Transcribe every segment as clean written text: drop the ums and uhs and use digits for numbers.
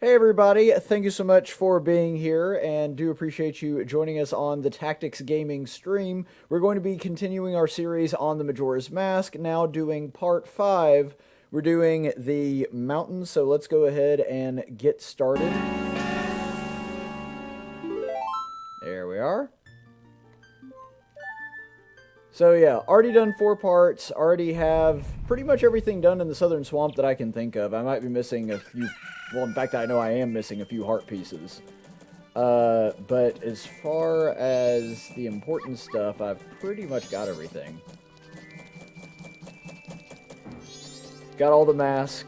Hey everybody, thank you so much for being here and do appreciate you joining us on the Tactics Gaming stream. We're going to be continuing our series on the Majora's Mask, now doing part 5. We're doing the mountains, so let's go ahead and get started. There we are. So yeah, already done 4 parts, already have pretty much everything done in the Southern Swamp that I can think of. I might be missing a few, well in fact I know I am missing a few heart pieces. But as far as the important stuff, I've pretty much got everything. Got all the mask.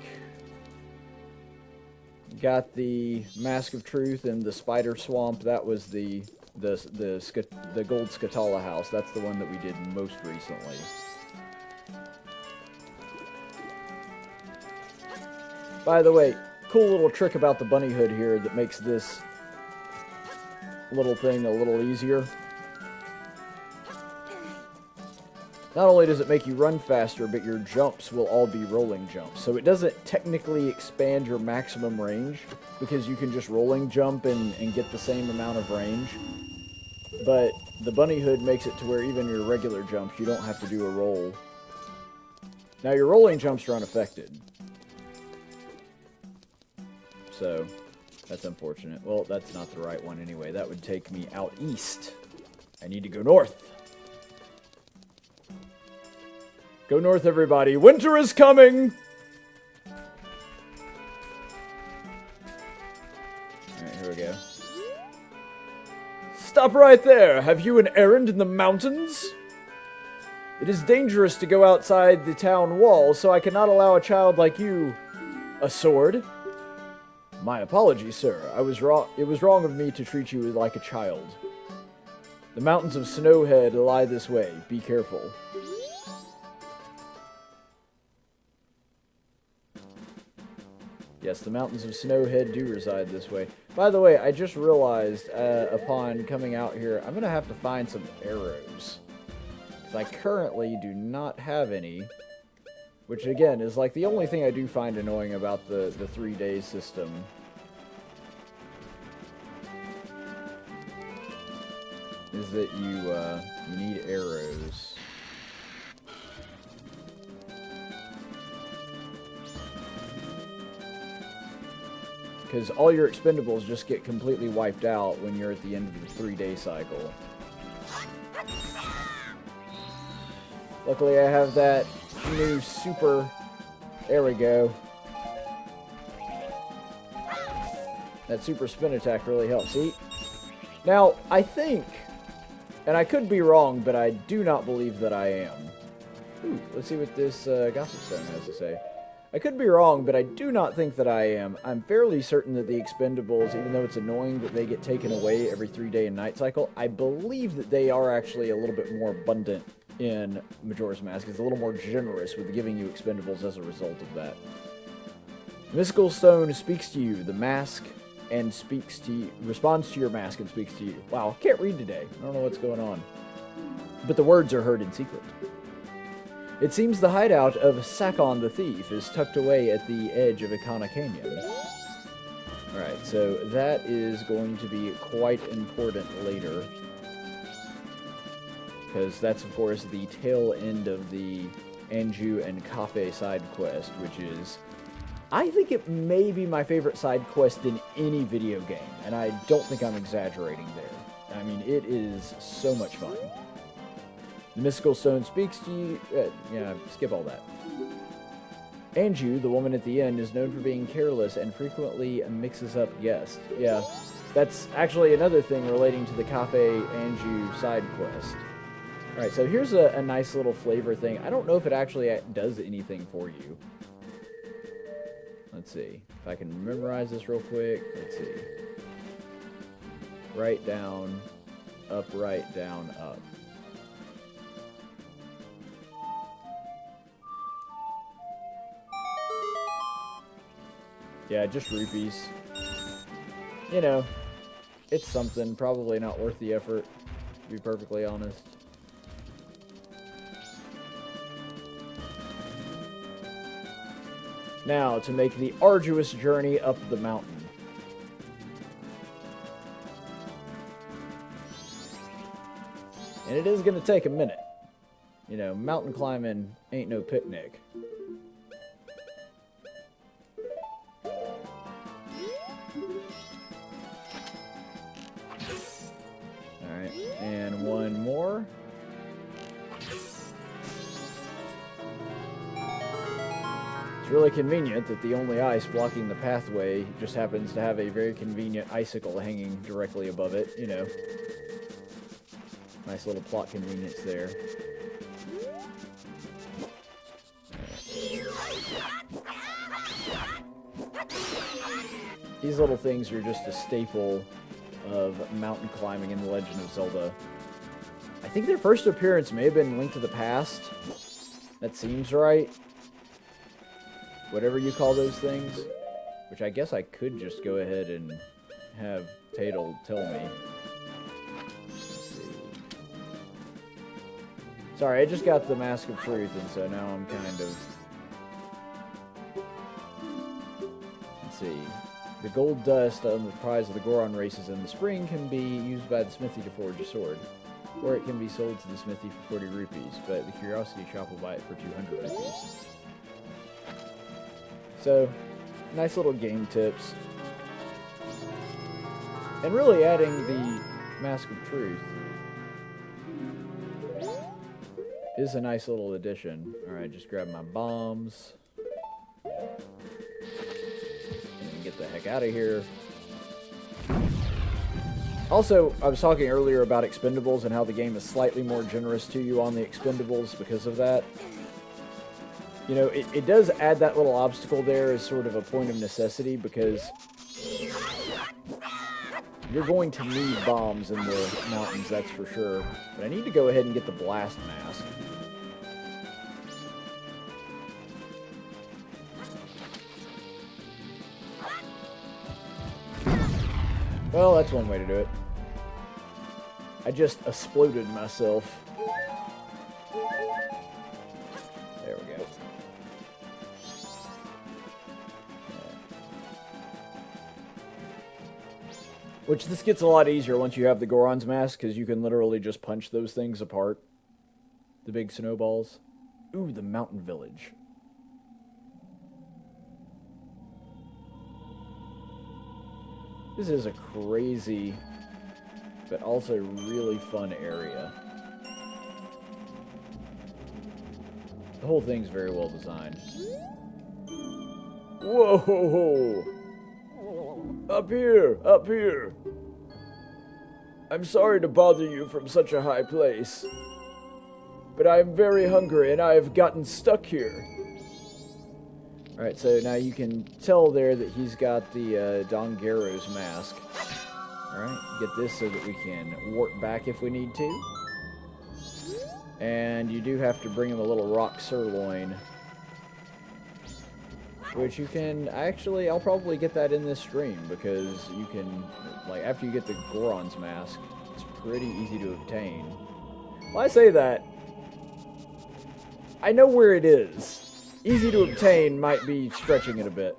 Got the Mask of Truth and the Spider Swamp. That was the Gold Skatala house. That's the one that we did most recently. By the way, cool little trick about the bunny hood here that makes this little thing a little easier. Not only does it make you run faster, but your jumps will all be rolling jumps. So it doesn't technically expand your maximum range, because you can just rolling jump and get the same amount of range. But the bunny hood makes it to where even your regular jumps, you don't have to do a roll. Now your rolling jumps are unaffected. So, that's unfortunate. Well, that's not the right one anyway. That would take me out east. I need to go north. Go north, everybody. Winter is coming! Alright, here we go. Stop right there! Have you an errand in the mountains? It is dangerous to go outside the town wall, so I cannot allow a child like you a sword. My apologies, sir. I was wrong. It was wrong of me to treat you like a child. The mountains of Snowhead lie this way. Be careful. Yes, the mountains of Snowhead do reside this way. By the way, I just realized, upon coming out here, I'm going to have to find some arrows. Because I currently do not have any. Which, again, is like the only thing I do find annoying about the 3-day system. Is that you need arrows. Because all your expendables just get completely wiped out when you're at the end of the 3-day cycle. Luckily I have that new super... There we go. That super spin attack really helps. See? Now, I think, and I could be wrong, but I do not believe that I am. Ooh, let's see what this Gossip Stone has to say. I could be wrong, but I do not think that I am. I'm fairly certain that the expendables, even though it's annoying that they get taken away every 3-day and night cycle, I believe that they are actually a little bit more abundant in Majora's Mask. It's a little more generous with giving you expendables as a result of that. Mystical Stone speaks to you, the mask, and speaks to you, responds to your mask and speaks to you. Wow, can't read today. I don't know what's going on. But the words are heard in secret. It seems the hideout of Sakon the Thief is tucked away at the edge of Ikana Canyon. Alright, so that is going to be quite important later. Because that's, of course, the tail end of the Anju and Cafe side quest, which is... I think it may be my favorite side quest in any video game, and I don't think I'm exaggerating there. I mean, it is so much fun. The Mystical Stone speaks to you... yeah, skip all that. Anju, the woman at the end, is known for being careless and frequently mixes up guests. Yeah, that's actually another thing relating to the Cafe Anju side quest. Alright, so here's a nice little flavor thing. I don't know if it actually does anything for you. Let's see. If I can memorize this real quick. Let's see. Right, down, up, right, down, up. Yeah, just rupees. You know, it's something. Probably not worth the effort, to be perfectly honest. Now, to make the arduous journey up the mountain. And it is going to take a minute. You know, mountain climbing ain't no picnic. Alright, and one more. It's really convenient that the only ice blocking the pathway just happens to have a very convenient icicle hanging directly above it, you know. Nice little plot convenience there. These little things are just a staple of mountain climbing in The Legend of Zelda. I think their first appearance may have been Link to the Past. That seems right. Whatever you call those things. Which I guess I could just go ahead and have Tatel tell me. Let's see. Sorry, I just got the Mask of Truth, and so now I'm kind of... Let's see. The gold dust on the prize of the Goron races in the spring can be used by the smithy to forge a sword. Or it can be sold to the smithy for 40 rupees, but the Curiosity Shop will buy it for 200 rupees. So, nice little game tips. And really adding the Mask of Truth is a nice little addition. Alright, just grab my bombs. And get the heck out of here. Also, I was talking earlier about expendables and how the game is slightly more generous to you on the expendables because of that. You know, it does add that little obstacle there as sort of a point of necessity because you're going to need bombs in the mountains, that's for sure. But I need to go ahead and get the blast mask. Well, that's one way to do it. I just exploded myself. There we go. Which this gets a lot easier once you have the Goron's mask, because you can literally just punch those things apart. The big snowballs. Ooh, the mountain village. This is a crazy, but also really fun area. The whole thing's very well designed. Whoa! Up here! Up here! I'm sorry to bother you from such a high place, but I am very hungry and I have gotten stuck here. Alright, so now you can tell there that he's got the Dongero's mask. Alright, get this so that we can warp back if we need to. And you do have to bring him a little rock sirloin. Which you can, actually, I'll probably get that in this stream, because you can, like, after you get the Goron's mask, it's pretty easy to obtain. Well, I say that, I know where it is. Easy to obtain might be stretching it a bit.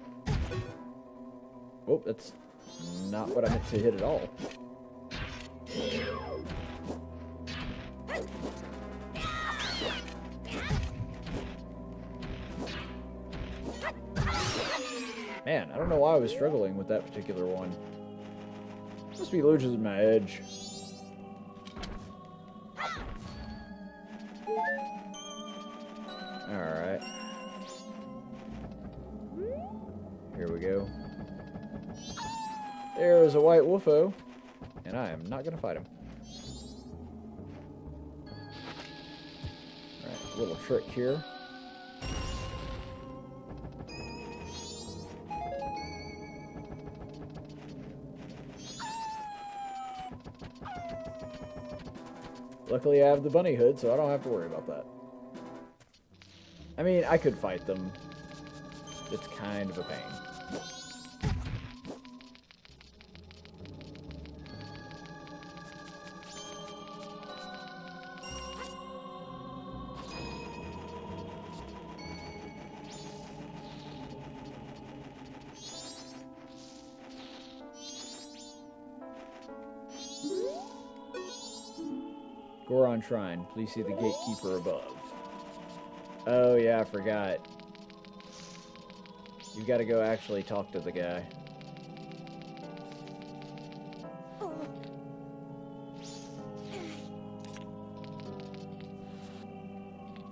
Oh, that's not what I meant to hit at all. Man, I don't know why I was struggling with that particular one. Must be losing my edge. Alright. Here we go. There's a white woofo, and I am not going to fight him. Alright, little trick here. Luckily I have the bunny hood, so I don't have to worry about that. I mean, I could fight them. It's kind of a pain. Goron Shrine. Please see the gatekeeper above. Oh, yeah, I forgot. You've got to go actually talk to the guy.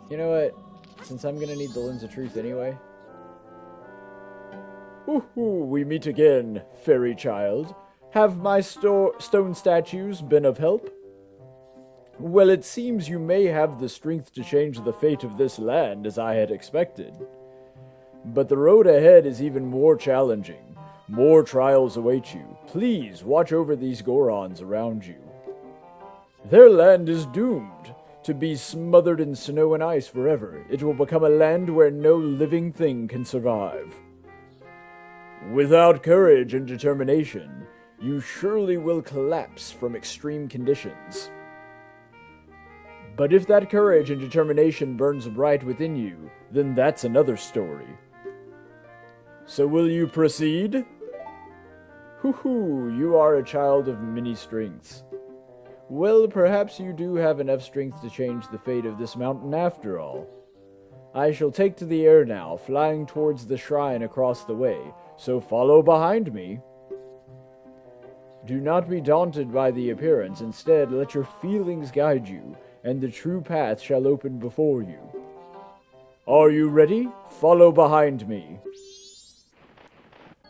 You know what? Since I'm going to need the Lens of Truth anyway. Ooh, we meet again, fairy child. Have my stone statues been of help? Well, it seems you may have the strength to change the fate of this land as I had expected. But the road ahead is even more challenging. More trials await you. Please watch over these Gorons around you. Their land is doomed to be smothered in snow and ice forever. It will become a land where no living thing can survive. Without courage and determination, you surely will collapse from extreme conditions. But if that courage and determination burns bright within you, then that's another story. So will you proceed? Hoo-hoo, you are a child of many strengths. Well, perhaps you do have enough strength to change the fate of this mountain after all. I shall take to the air now, flying towards the shrine across the way, so follow behind me. Do not be daunted by the appearance, instead let your feelings guide you, and the true path shall open before you. Are you ready? Follow behind me.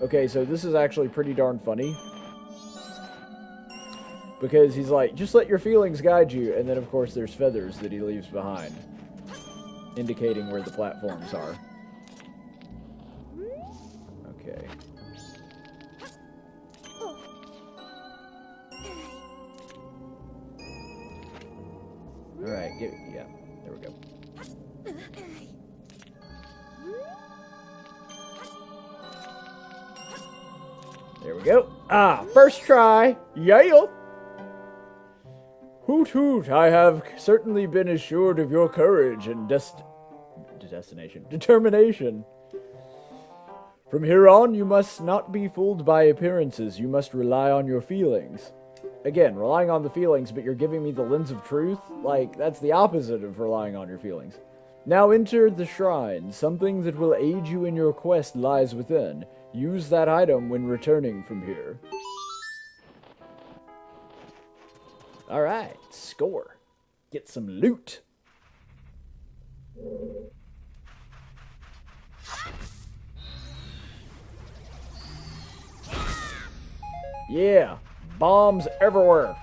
Okay, so this is actually pretty darn funny. Because he's like, just let your feelings guide you, and then of course there's feathers that he leaves behind, indicating where the platforms are. Okay. Alright, yeah, there we go. There we go. Ah, first try! Yeah! Hoot hoot, I have certainly been assured of your courage and determination. From here on, you must not be fooled by appearances. You must rely on your feelings. Again, relying on the feelings, but you're giving me the lens of truth? Like, that's the opposite of relying on your feelings. Now enter the shrine. Something that will aid you in your quest lies within. Use that item when returning from here. Alright, score. Get some loot. Yeah, bombs everywhere.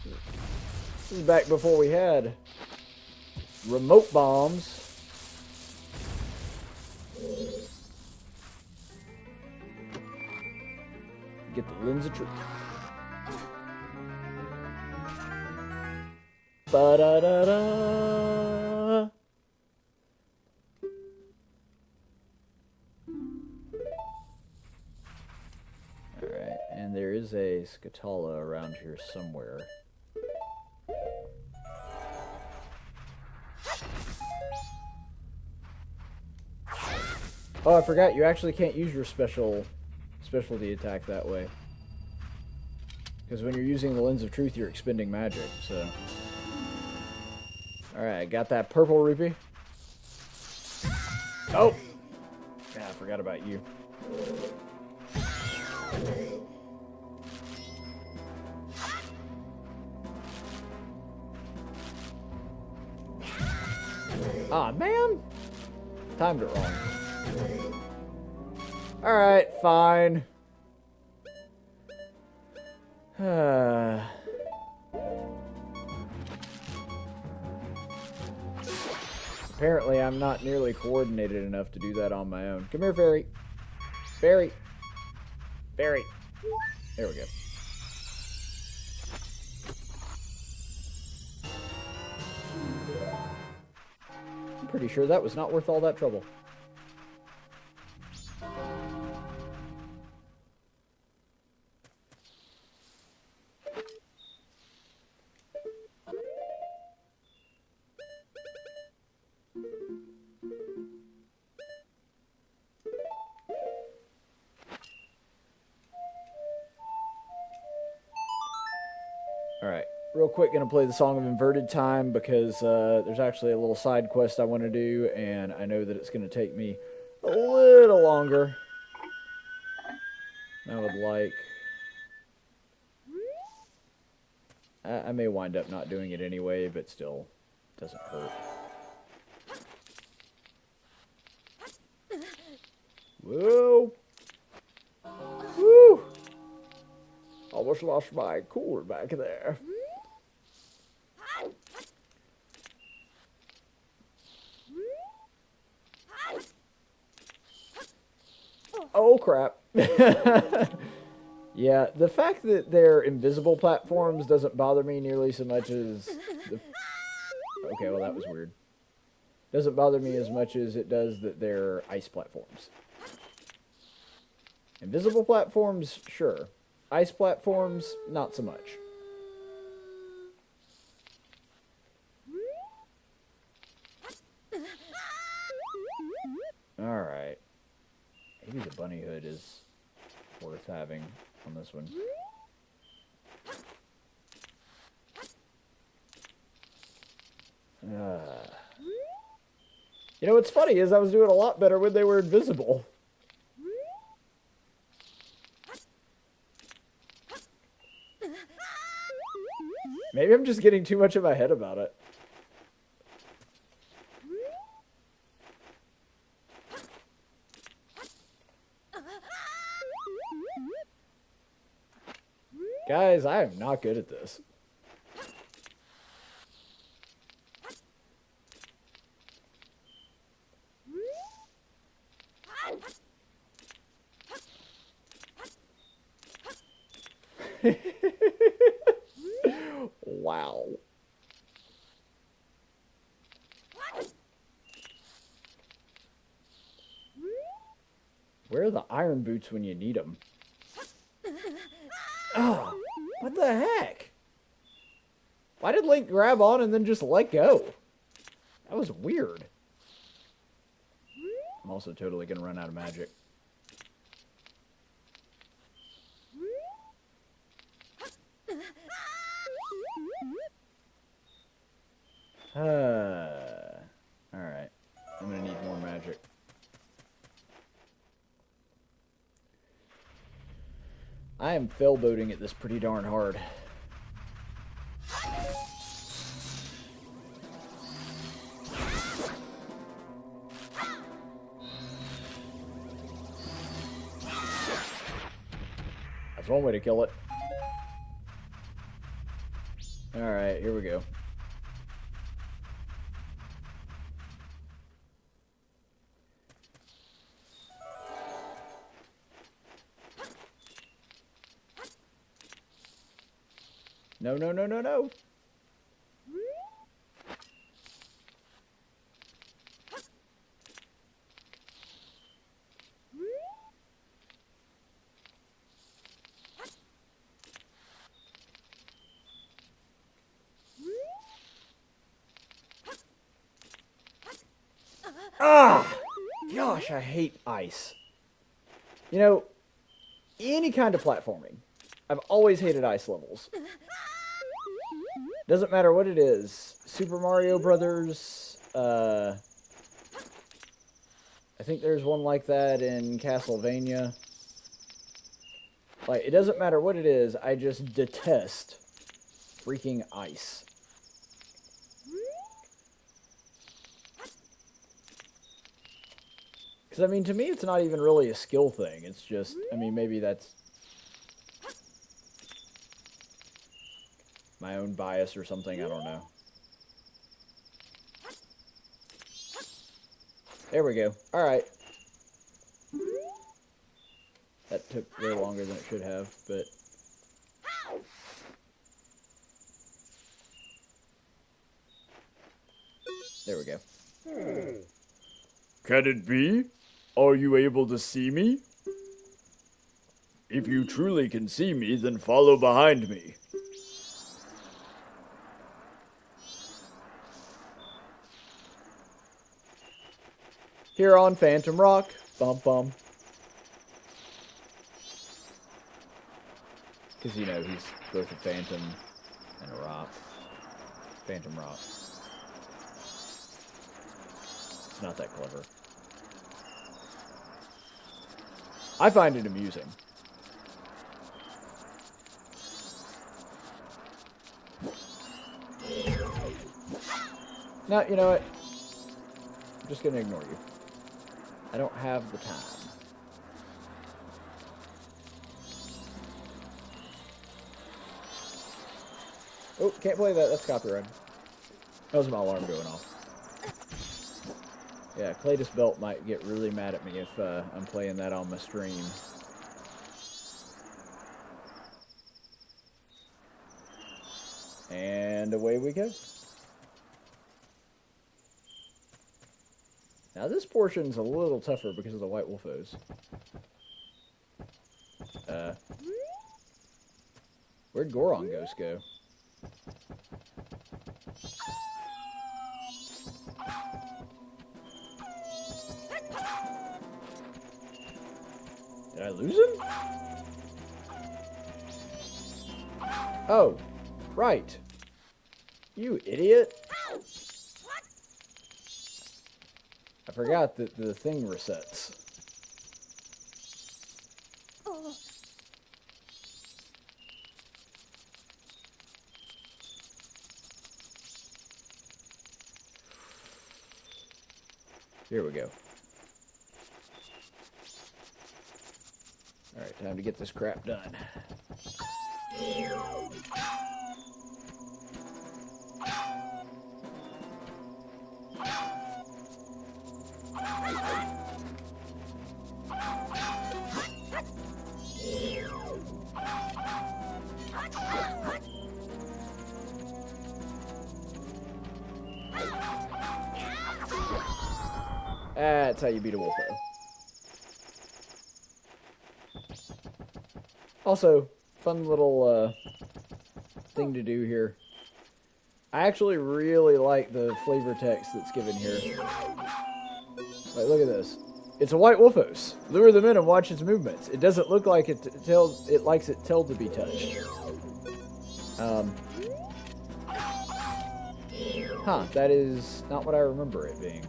This is back before we had remote bombs. Get the lens of truth. Ba-da-da-da. Alright, and there is a Scatala around here somewhere. Oh, I forgot, you actually can't use your specialty attack that way. Because when you're using the Lens of Truth, you're expending magic, so... Alright, got that purple rupee. Oh! Yeah, I forgot about you. Ah, man! Timed it wrong. Alright, fine. Apparently, I'm not nearly coordinated enough to do that on my own. Come here, fairy. Fairy. Fairy. There we go. I'm pretty sure that was not worth all that trouble. Alright, real quick, gonna play the Song of Inverted Time because there's actually a little side quest I want to do, and I know that it's gonna take me a little longer than I would like. I may wind up not doing it anyway, but still, doesn't hurt. Whoa! Woo! Almost lost my cooler back there. Oh, crap. Yeah, the fact that they're invisible platforms doesn't bother me nearly so much as... Okay, well, that was weird. Doesn't bother me as much as it does that they're ice platforms. Invisible platforms, sure. Ice platforms, not so much. Alright. Maybe the bunny hood is worth having on this one. You know what's funny is I was doing a lot better when they were invisible. Maybe I'm just getting too much in my head about it. Guys, I am not good at this. Wow. Where are the iron boots when you need them? Oh, what the heck? Why did Link grab on and then just let go? That was weird. I'm also totally going to run out of magic. Alright. I'm going to need more magic. I am fail-boating at this pretty darn hard. That's one way to kill it. Alright, here we go. No, no, no, no, no. Ah! Gosh, I hate ice. You know, any kind of platforming, I've always hated ice levels. Doesn't matter what it is. Super Mario Brothers. I think there's one like that in Castlevania. Like, it doesn't matter what it is. I just detest freaking ice. Because, I mean, to me, it's not even really a skill thing. It's just, I mean, maybe that's my own bias or something, I don't know. There we go. Alright. That took way longer than it should have, but... There we go. Can it be? Are you able to see me? If you truly can see me, then follow behind me. Here on Phantom Rock. Bum bum. Because, you know, he's both a phantom And a rock. Phantom rock. It's not that clever. I find it amusing. No, you know what? I'm just gonna ignore you. I don't have the time. Oh, can't play that. That's copyrighted. That was my alarm going off. Yeah, Cletus Belt might get really mad at me if I'm playing that on my stream. And away we go. Now this portion's a little tougher because of the White Wolfos. Where'd Goron Ghost go? Did I lose him? Oh, right. You idiot. I forgot that the thing resets. Here we go. Alright, time to get this crap done. That's how you beat a Wolfo. Also, fun little thing to do here. I actually really like the flavor text that's given here. Like, look at this. It's a White Wolfos. Lure them in and watch its movements. It doesn't look like it likes it till to be touched. Huh, that is not what I remember it being.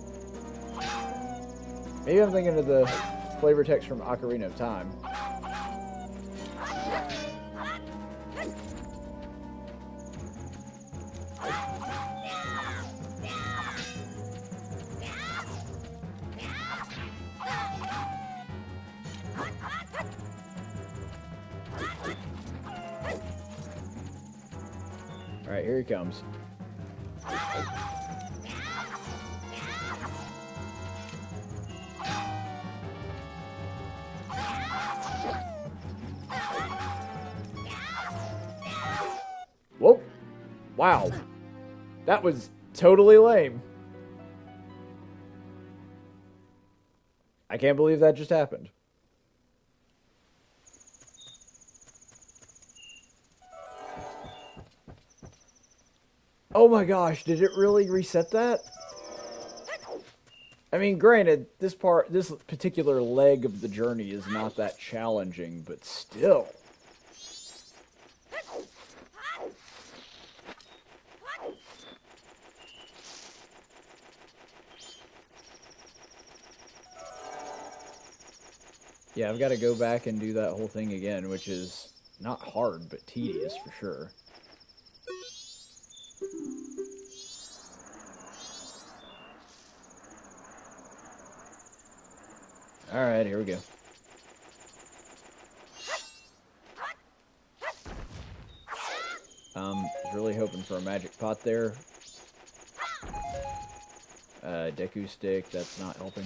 Maybe I'm thinking of the flavor text from Ocarina of Time. Alright, here he comes. Whoa. Wow. That was totally lame. I can't believe that just happened. Oh my gosh, did it really reset that? I mean, granted, this particular leg of the journey is not that challenging, but still. Yeah, I've got to go back and do that whole thing again, which is not hard, but tedious for sure. Alright, here we go. Was really hoping for a magic pot there. Deku stick, that's not helping.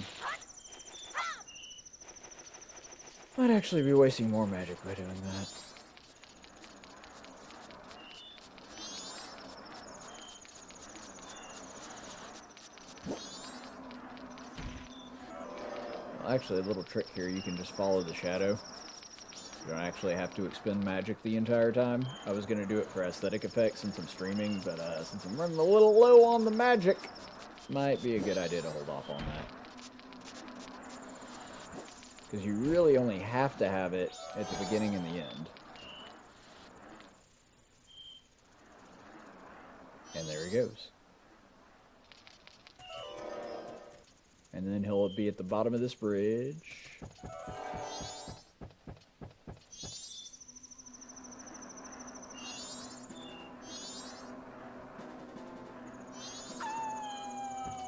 Might actually be wasting more magic by doing that. Well, actually, a little trick here, you can just follow the shadow. You don't actually have to expend magic the entire time. I was going to do it for aesthetic effects since I'm streaming, but since I'm running a little low on the magic, might be a good idea to hold off on that. Because you really only have to have it at the beginning and the end. And there he goes. And then he'll be at the bottom of this bridge.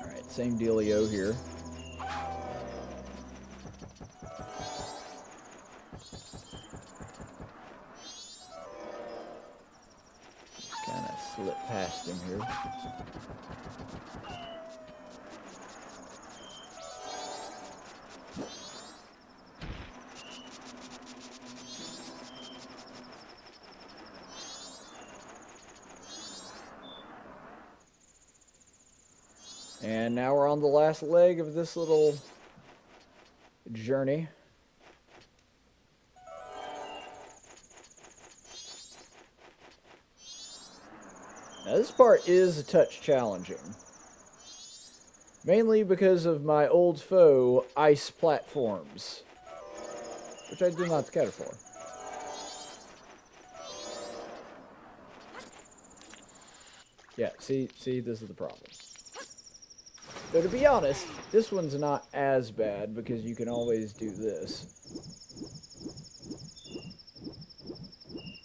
Alright, same dealio here. Kind of slip past him here. And now we're on the last leg of this little journey. Now this part is a touch challenging. Mainly because of my old foe, ice platforms. Which I do not care for. Yeah, see, this is the problem. Though to be honest, this one's not as bad because you can always do this.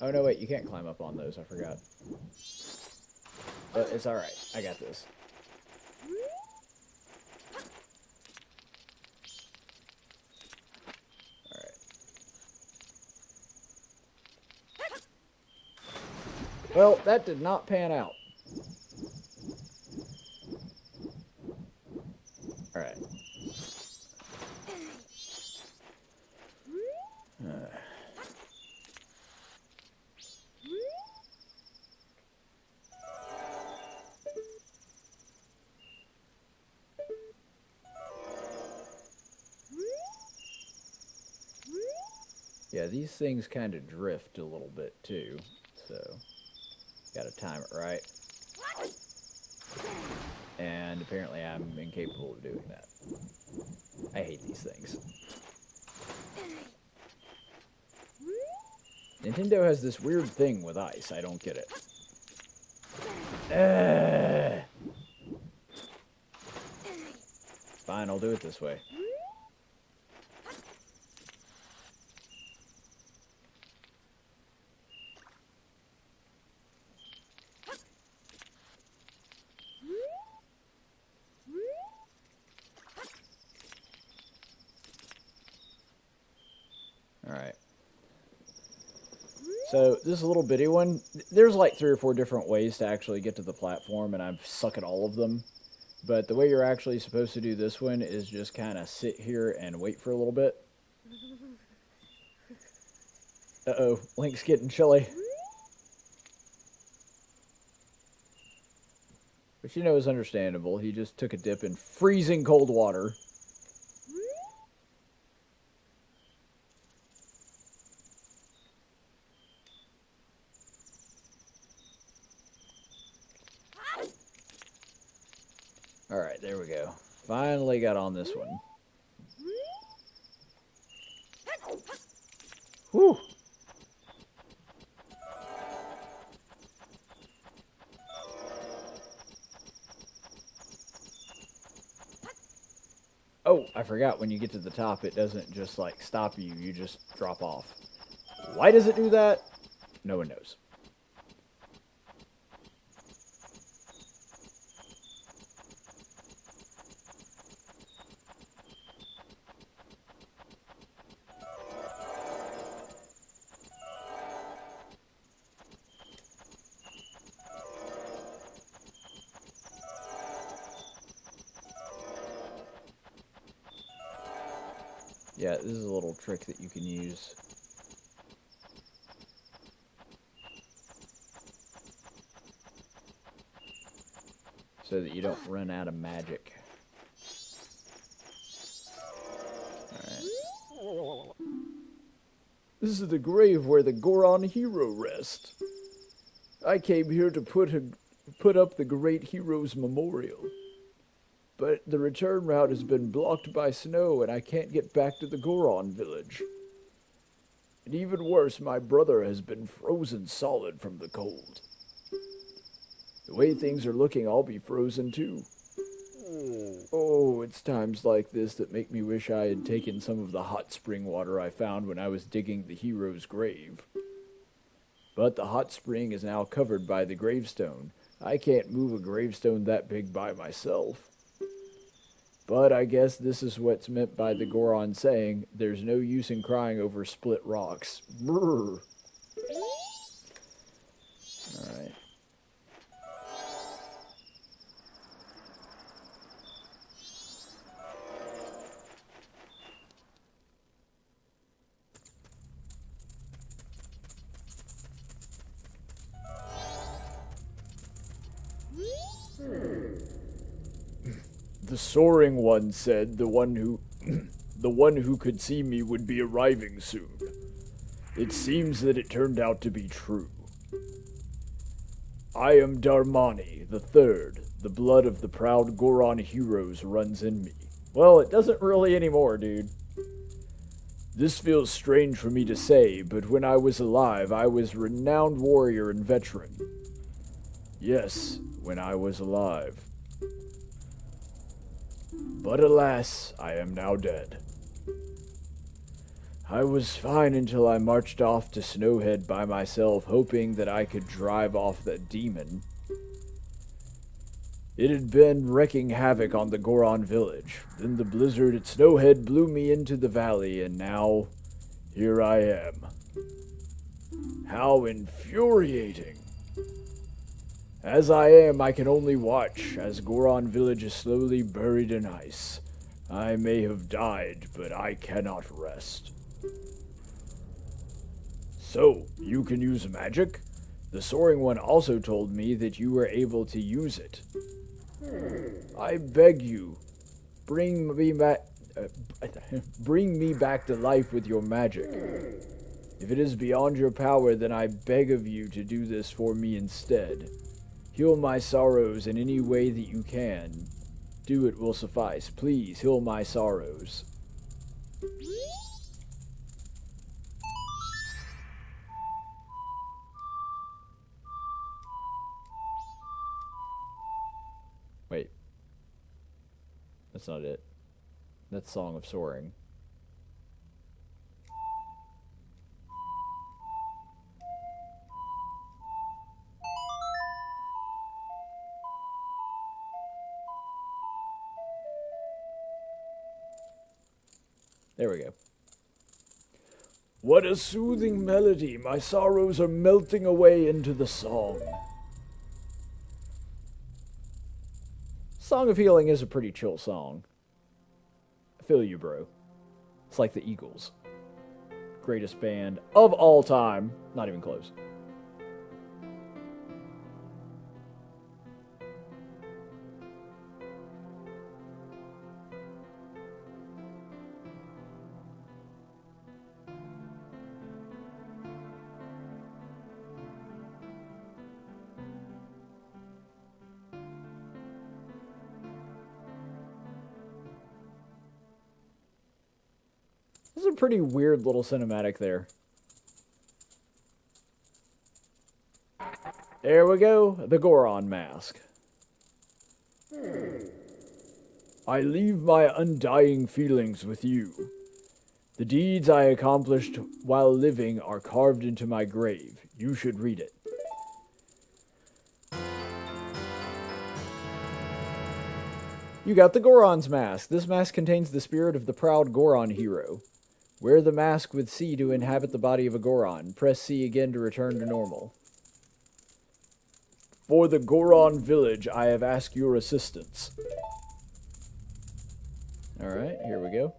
Oh no, wait, you can't climb up on those, I forgot. But it's alright, I got this. Alright. Well, that did not pan out. Alright. Yeah, these things kind of drift a little bit too, so gotta time it right. And apparently I'm incapable of doing that. I hate these things. Nintendo has this weird thing with ice. I don't get it. Fine, I'll do it this way. Alright. So, this little bitty one, there's like 3 or 4 different ways to actually get to the platform, and I suck at all of them. But the way you're actually supposed to do this one is just kind of sit here and wait for a little bit. Uh-oh, Link's getting chilly. Which, you know, is understandable. He just took a dip in freezing cold water. Alright, there we go. Finally got on this one. Whew! Oh, I forgot, when you get to the top, it doesn't just, like, stop you. You just drop off. Why does it do that? No one knows. Yeah, this is a little trick that you can use. So that you don't run out of magic. Alright. This is the grave where the Goron hero rests. I came here to put up the great hero's memorial. But the return route has been blocked by snow, and I can't get back to the Goron village. And even worse, my brother has been frozen solid from the cold. The way things are looking, I'll be frozen too. Oh, it's times like this that make me wish I had taken some of the hot spring water I found when I was digging the hero's grave. But the hot spring is now covered by the gravestone. I can't move a gravestone that big by myself. But I guess this is what's meant by the Goron saying, there's no use in crying over split rocks. Brrr. Alright. The soaring one said the one who could see me would be arriving soon. It seems that it turned out to be true. I am Darmani, the third. The blood of the proud Goron heroes runs in me. Well, it doesn't really anymore, dude. This feels strange for me to say, but when I was alive, I was renowned warrior and veteran. Yes, when I was alive. But alas, I am now dead. I was fine until I marched off to Snowhead by myself, hoping that I could drive off that demon. It had been wreaking havoc on the Goron village. Then the blizzard at Snowhead blew me into the valley, and now, here I am. How infuriating! As I am, I can only watch as Goron village is slowly buried in ice. I may have died, but I cannot rest. So, you can use magic? The Soaring One also told me that you were able to use it. I beg you, bring me back to life with your magic. If it is beyond your power, then I beg of you to do this for me instead. Heal my sorrows in any way that you can. Do it will suffice. Please, heal my sorrows. Wait. That's not it. That's Song of Soaring. There we go. What a soothing melody. My sorrows are melting away into the song. Song of Healing is a pretty chill song. I feel you, bro. It's like the Eagles. Greatest band of all time. Not even close. This is a pretty weird little cinematic there. There we go, the Goron mask. I leave my undying feelings with you. The deeds I accomplished while living are carved into my grave. You should read it. You got the Goron's mask. This mask contains the spirit of the proud Goron hero. Wear the mask with C to inhabit the body of a Goron. Press C again to return to normal. For the Goron village, I have asked your assistance. Alright, here we go.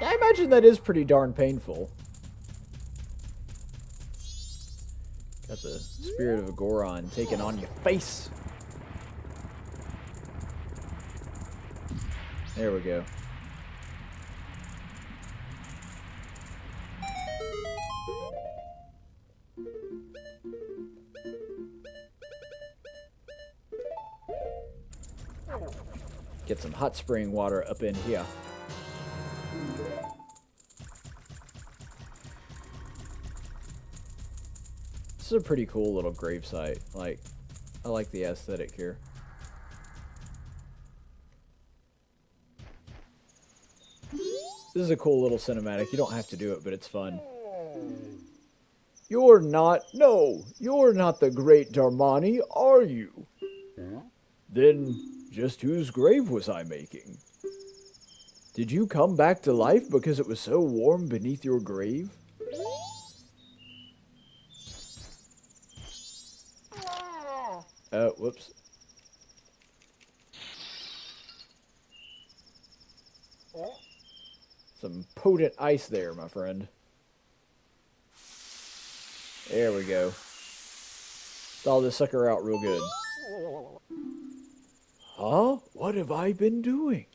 I imagine that is pretty darn painful. Got the spirit of a Goron taking on your face. There we go. Get some hot spring water up in here. is a pretty cool little gravesite. Like, I like the aesthetic here. This is a cool little cinematic. You don't have to do it, but it's fun. You're not the great Darmani, are you? Then, just whose grave was I making? Did you come back to life because it was so warm beneath your grave? Oh, whoops. Some potent ice there, my friend. There we go. Thaw this sucker out real good. Huh? What have I been doing?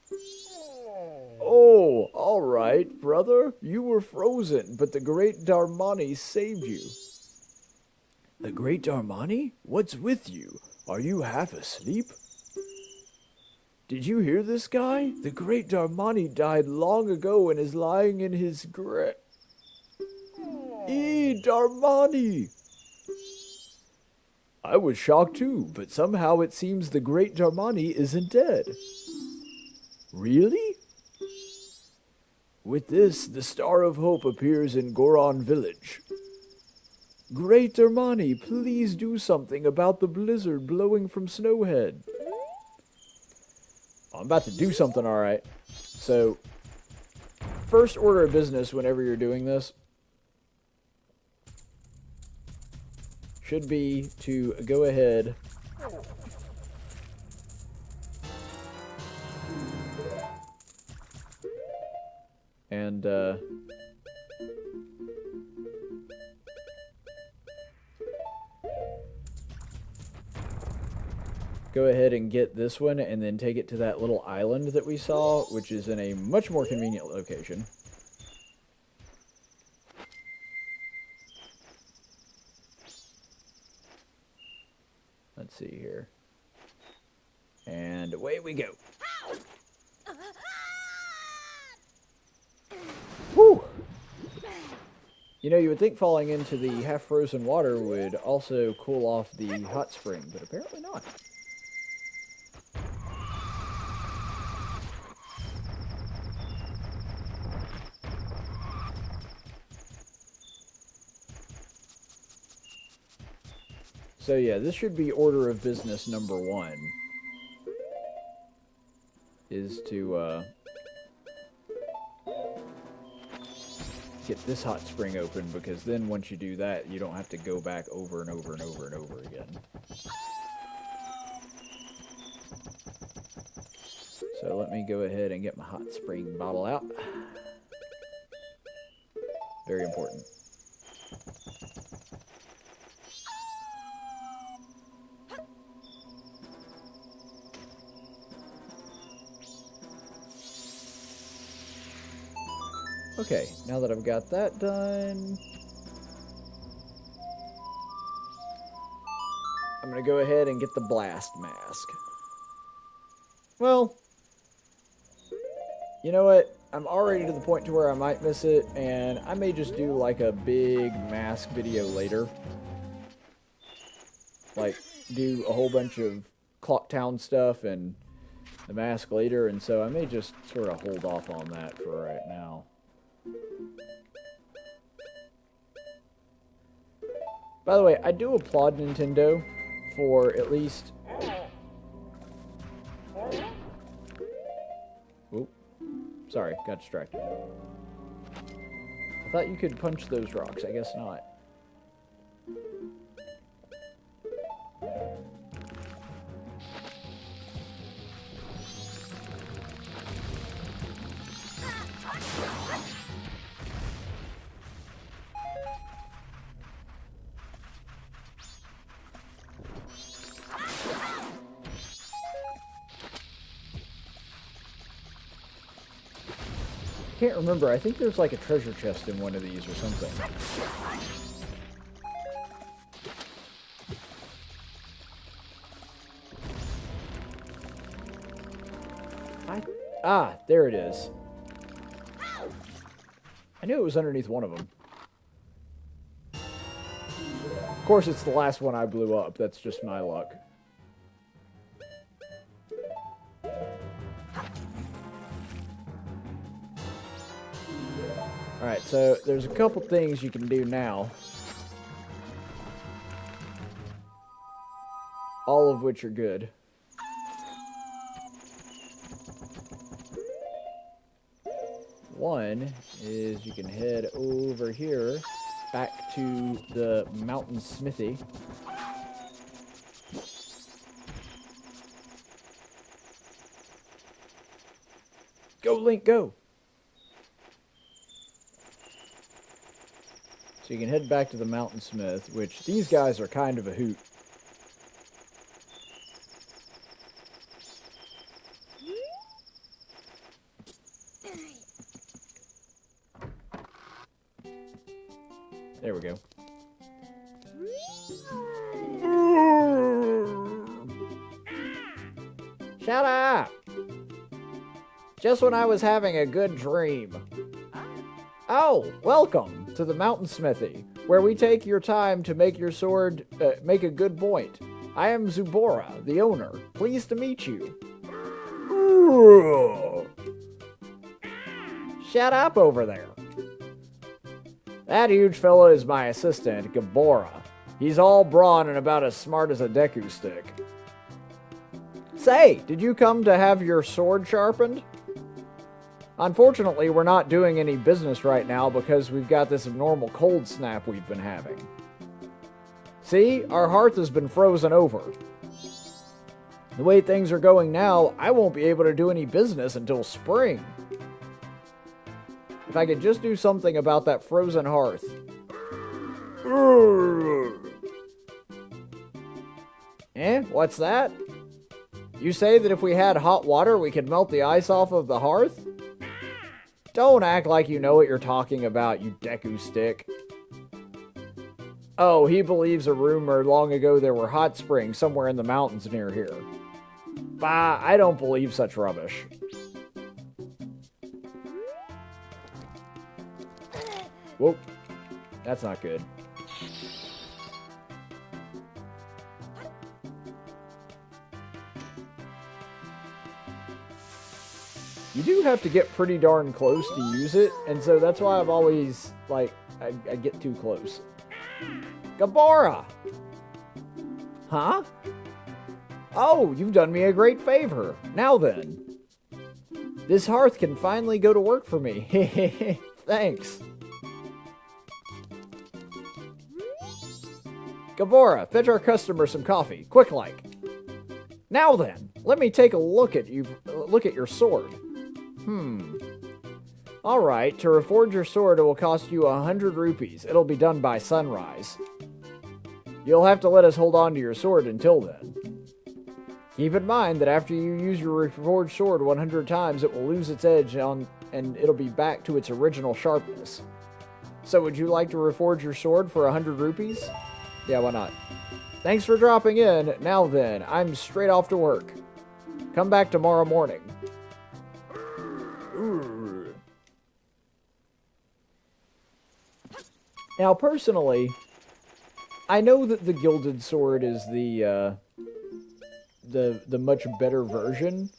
Oh, all right, brother. You were frozen, but the great Darmani saved you. The great Darmani? What's with you? Are you half asleep? Did you hear this guy? The great Darmani died long ago and is lying in his grave. Darmani! I was shocked too, but somehow it seems the great Darmani isn't dead. Really? With this, the Star of Hope appears in Goron village. Great Darmani, please do something about the blizzard blowing from Snowhead. I'm about to do something, alright. So, first order of business whenever you're doing this should be to go ahead and go ahead and get this one and then take it to that little island that we saw, which is in a much more convenient location. Let's see here. And away we go. Whew! You know, you would think falling into the half-frozen water would also cool off the hot spring, but apparently not. So yeah, this should be order of business number 1. Is to get this hot spring open, because then once you do that, you don't have to go back over and over and over and over again. So let me go ahead and get my hot spring bottle out. Very important. Okay, now that I've got that done, I'm going to go ahead and get the blast mask. Well, you know what? I'm already to the point to where I might miss it, and I may just do like a big mask video later. Like, do a whole bunch of Clock Town stuff and the mask later, and so I may just sort of hold off on that for right now. By the way, I do applaud Nintendo for at least... Oop. Sorry, got distracted. I thought you could punch those rocks. I guess not. I can't remember. I think there's like a treasure chest in one of these or something. Ah, there it is. I knew it was underneath one of them. course, it's the last one I blew up. That's just my luck. Alright, so there's a couple things you can do now. All of which are good. One is you can head over here back to the mountain smithy. Go, Link, go! So you can head back to the mountain smith, which these guys are kind of a hoot. There we go. Shut up! Just when I was having a good dream. Oh, welcome to the mountain smithy, where we take your time to make your sword make a good point. I am Zubora, the owner. Pleased to meet you. Shut up over there. That huge fella is my assistant, Gabora. He's all brawn and about as smart as a Deku stick. Say, did you come to have your sword sharpened? Unfortunately, we're not doing any business right now because we've got this abnormal cold snap we've been having. See, our hearth has been frozen over. The way things are going now, I won't be able to do any business until spring. If I could just do something about that frozen hearth. Eh? What's that? You say that if we had hot water, we could melt the ice off of the hearth? Don't act like you know what you're talking about, you Deku stick. Oh, he believes a rumor long ago there were hot springs somewhere in the mountains near here. Bah, I don't believe such rubbish. Whoa, that's not good. You do have to get pretty darn close to use it, and so that's why I've always, like, I get too close. Gabora! Huh? Oh, you've done me a great favor. Now then. This hearth can finally go to work for me. Thanks. Gabora, fetch our customer some coffee, quick like. Now then, let me take a look at your sword. Alright, to reforge your sword it will cost you 100 rupees. It'll be done by sunrise. You'll have to let us hold on to your sword until then. Keep in mind that after you use your reforged sword 100 times, it will lose its edge and it'll be back to its original sharpness. So would you like to reforge your sword for 100 rupees? Yeah, why not? Thanks for dropping in. Now then, I'm straight off to work. Come back tomorrow morning. Now, personally, I know that the Gilded Sword is the much better version,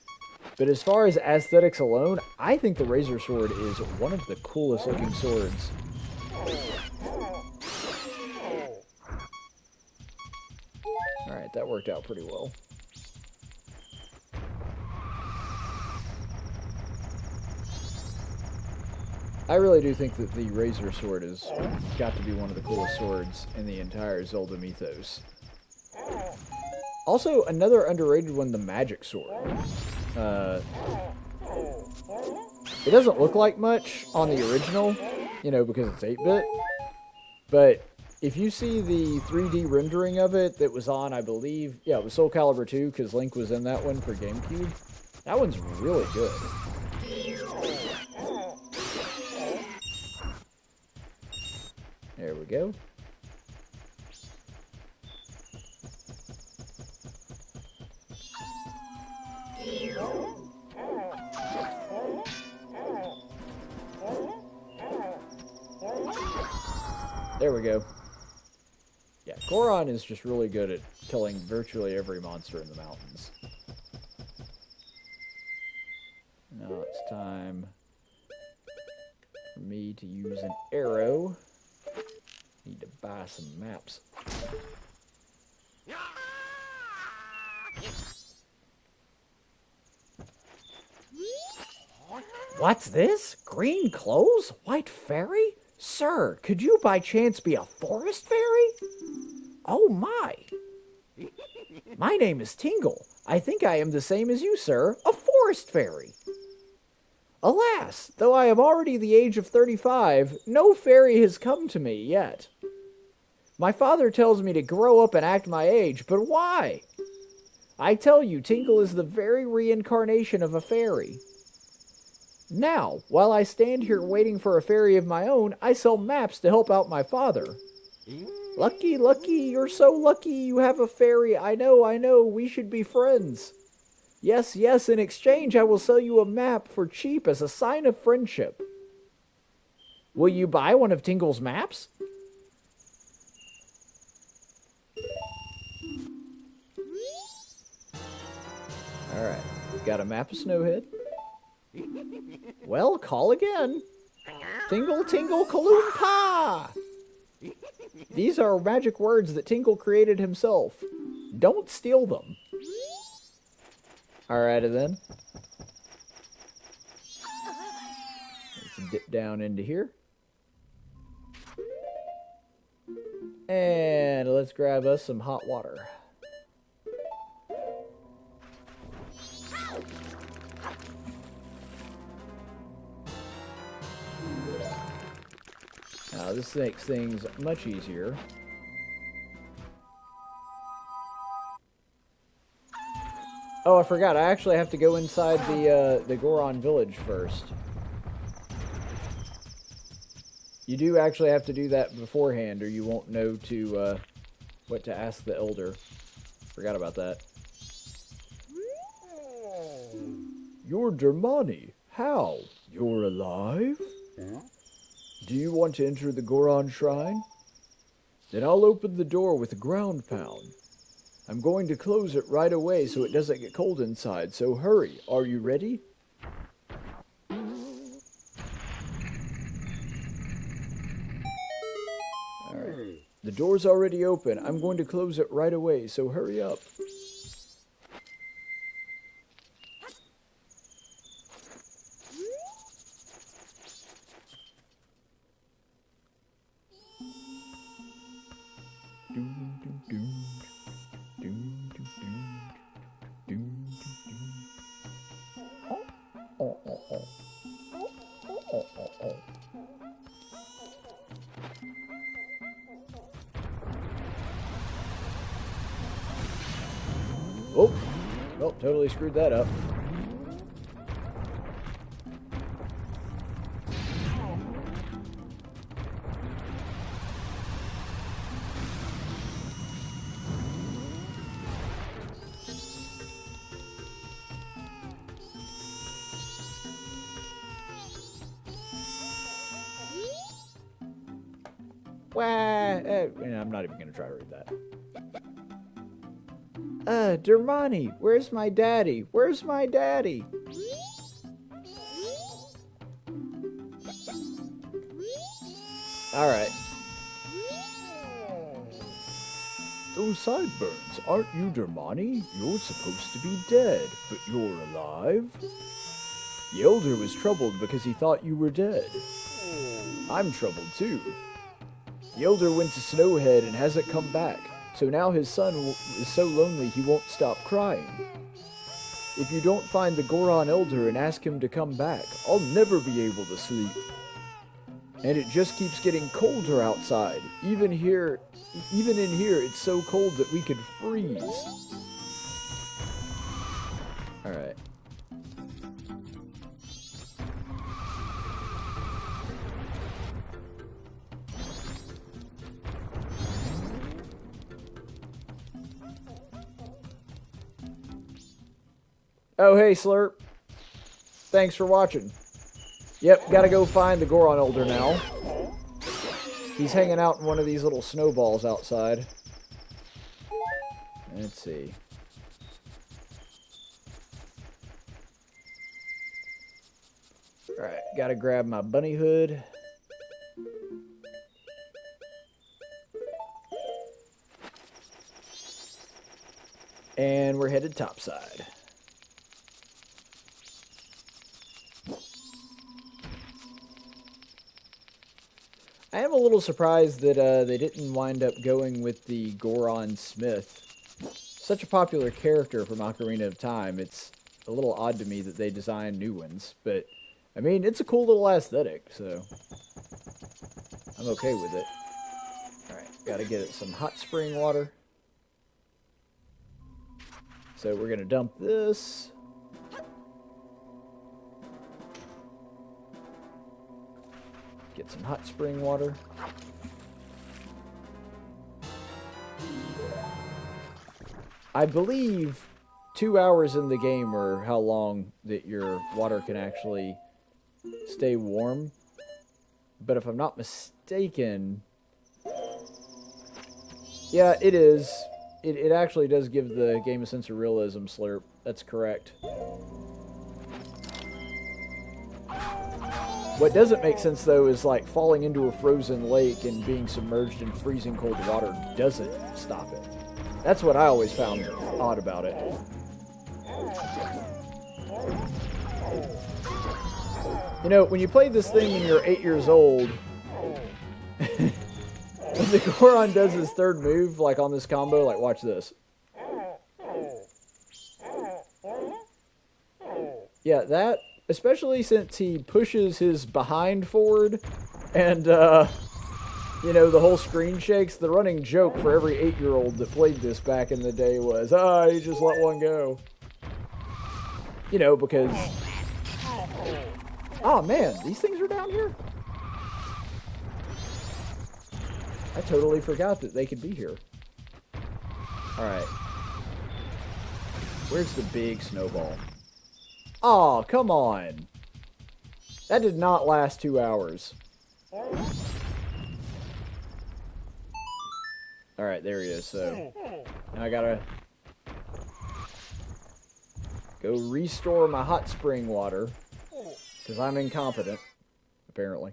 but as far as aesthetics alone, I think the Razor Sword is one of the coolest looking swords. Alright, that worked out pretty well. I really do think that the Razor Sword has got to be one of the coolest swords in the entire Zelda mythos. Also, another underrated one, the Magic Sword. It doesn't look like much on the original, you know, because it's 8-bit. But if you see the 3D rendering of it that was on, I believe, yeah, it was Soul Calibur 2, because Link was in that one for GameCube. That one's really good. There we go. There we go. Yeah, Goron is just really good at killing virtually every monster in the mountains. Now it's time for me to use an arrow. Need to buy some maps. What's this? Green clothes? White fairy? Sir, could you by chance be a forest fairy? Oh my! My name is Tingle. I think I am the same as you, sir, a forest fairy. Alas, though I am already the age of 35, no fairy has come to me yet. My father tells me to grow up and act my age, but why? I tell you, Tingle is the very reincarnation of a fairy. Now, while I stand here waiting for a fairy of my own, I sell maps to help out my father. Lucky, lucky, you're so lucky you have a fairy. I know, we should be friends. Yes, yes, in exchange I will sell you a map for cheap as a sign of friendship. Will you buy one of Tingle's maps? Alright, got a map of Snowhead. Well, call again. Tingle, tingle, kaloompa! These are magic words that Tingle created himself. Don't steal them. Alrighty then. Let's dip down into here. And let's grab us some hot water. Now this makes things much easier. Oh, I forgot. I actually have to go inside the Goron village first. You do actually have to do that beforehand, or you won't know to what to ask the elder. Forgot about that. You're Dermani. How? You're alive? Do you want to enter the Goron shrine? Then I'll open the door with a ground pound. I'm going to close it right away so it doesn't get cold inside, so hurry. Are you ready? Alright. The door's already open. I'm going to close it right away, so hurry up. Oh, well, totally screwed that up. I'm not even going to try to read that. Dermani, where's my daddy? Where's my daddy? Alright. Those sideburns, aren't you Dermani? You're supposed to be dead, but you're alive? The elder was troubled because he thought you were dead. I'm troubled too. The elder went to Snowhead and hasn't come back, so now his son is so lonely he won't stop crying. If you don't find the Goron elder and ask him to come back, I'll never be able to sleep. And it just keeps getting colder outside. Even in here, it's so cold that we could freeze. Alright. Oh, hey, Slurp. Thanks for watching. Yep, gotta go find the Goron Elder now. He's hanging out in one of these little snowballs outside. Let's see. Alright, gotta grab my bunny hood. And we're headed topside. I am a little surprised that they didn't wind up going with the Goron Smith. Such a popular character from Ocarina of Time. It's a little odd to me that they designed new ones. But, I mean, it's a cool little aesthetic, so I'm okay with it. Alright, gotta get it some hot spring water. So we're gonna dump this. Get some hot spring water. I believe 2 hours in the game are how long that your water can actually stay warm. But if I'm not mistaken... Yeah, it is. It actually does give the game a sense of realism slurp. That's correct. What doesn't make sense, though, is like falling into a frozen lake and being submerged in freezing cold water doesn't stop it. That's what I always found odd about it. You know, when you play this thing when you're 8 years old, when the Goron does his third move, like on this combo, like watch this. Yeah, that... Especially since he pushes his behind forward and, you know, the whole screen shakes. The running joke for every 8-year-old that played this back in the day was, you just let one go. You know, because... Oh, man, these things are down here? I totally forgot that they could be here. Alright. Where's the big snowball? Oh, come on. That did not last 2 hours. Alright, there he is, so... Now I gotta... go restore my hot spring water. Because I'm incompetent, apparently.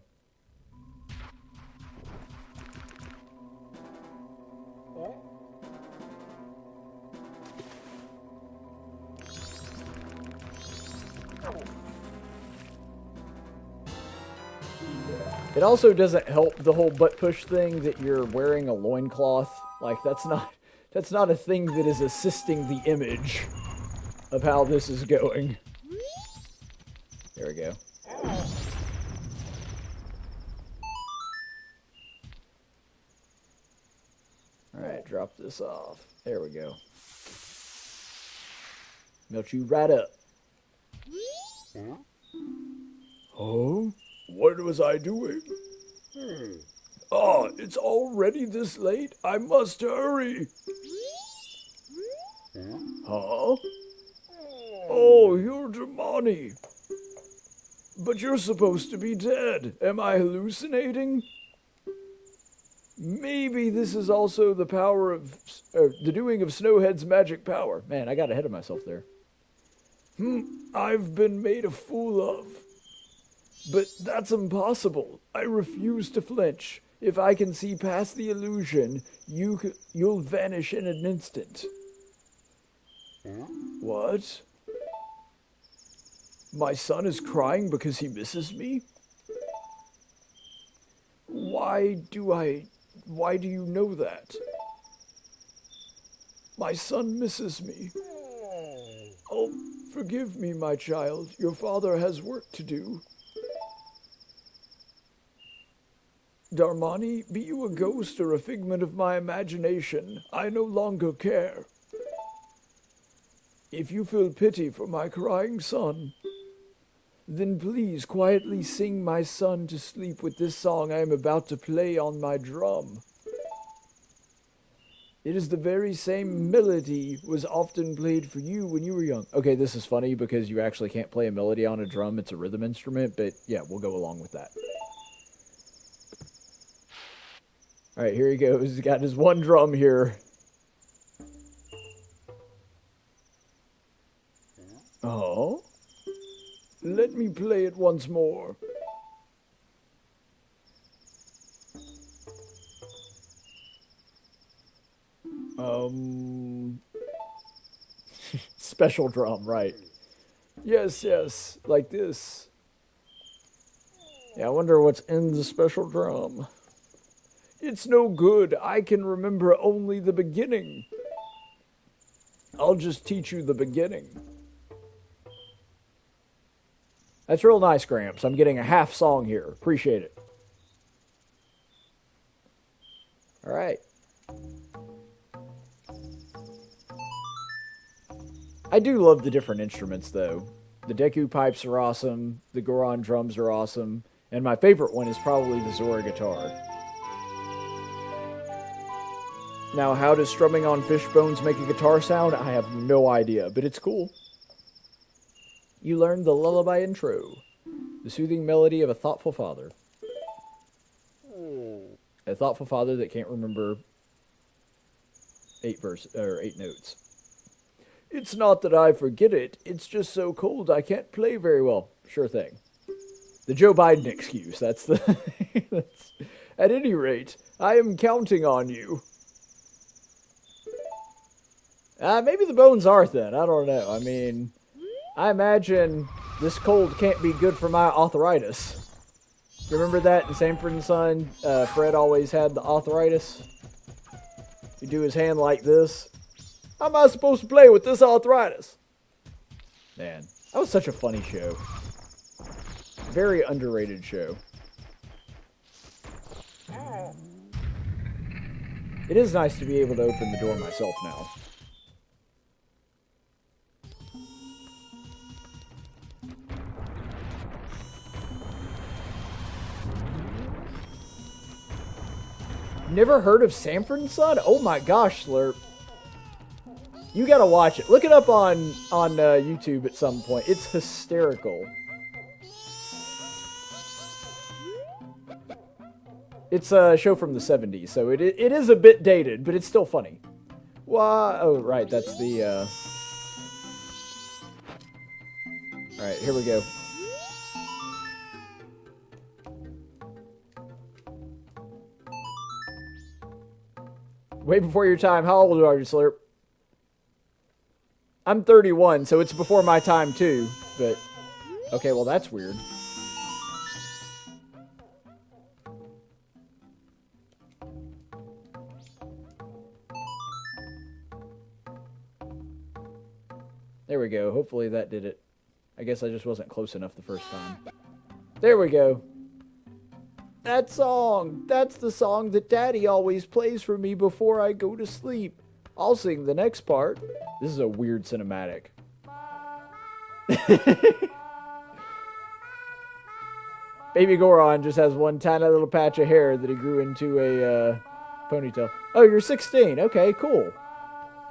It also doesn't help the whole butt push thing that you're wearing a loincloth. Like, that's not a thing that is assisting the image of how this is going. There we go. Alright, drop this off. There we go. Melt you right up. Oh? What was I doing? Ah, it's already this late? I must hurry. Huh? Oh, you're Damani. But you're supposed to be dead. Am I hallucinating? Maybe this is also the power of... the doing of Snowhead's magic power. Man, I got ahead of myself there. I've been made a fool of. But that's impossible. I refuse to flinch. If I can see past the illusion, you'll vanish in an instant. What? My son is crying because he misses me? Why do you know that? My son misses me. Oh, forgive me, my child. Your father has work to do. Darmani, be you a ghost or a figment of my imagination, I no longer care. If you feel pity for my crying son, then please quietly sing my son to sleep with this song I am about to play on my drum. It is the very same melody was often played for you when you were young. Okay, this is funny because you actually can't play a melody on a drum. It's a rhythm instrument, but yeah, we'll go along with that. Alright, here he goes. He's got his one drum here. Let me play it once more. Special drum, right. Yes, yes, like this. Yeah, I wonder what's in the special drum. It's no good. I can remember only the beginning. I'll just teach you the beginning. That's real nice, Gramps. I'm getting a half song here. Appreciate it. All right. I do love the different instruments, though. The Deku pipes are awesome. The Goron drums are awesome. And my favorite one is probably the Zora guitar. Now, how does strumming on fish bones make a guitar sound? I have no idea, but it's cool. You learned the Lullaby intro. The soothing melody of a thoughtful father. A thoughtful father that can't remember 8 notes. It's not that I forget it. It's just so cold I can't play very well. Sure thing. The Joe Biden excuse. That's the... At any rate, I am counting on you. Maybe the bones are thin. I don't know. I mean, I imagine this cold can't be good for my arthritis. You remember that in Sanford and Son? Fred always had the arthritis. He'd do his hand like this. How am I supposed to play with this arthritis? Man, that was such a funny show. Very underrated show. It is nice to be able to open the door myself now. Never heard of Sanford and Son? Oh my gosh, Slurp. You gotta watch it. Look it up on YouTube at some point. It's hysterical. It's a show from the 70s, so it is a bit dated, but it's still funny. Why? Oh, right, that's the... Alright, here we go. Way before your time. How old are you, Slurp? I'm 31, so it's before my time, too. But, okay, well, that's weird. There we go. Hopefully that did it. I guess I just wasn't close enough the first time. There we go. That song! That's the song that Daddy always plays for me before I go to sleep. I'll sing the next part. This is a weird cinematic. Baby Goron just has one tiny little patch of hair that he grew into a ponytail. Oh, you're 16. Okay, cool.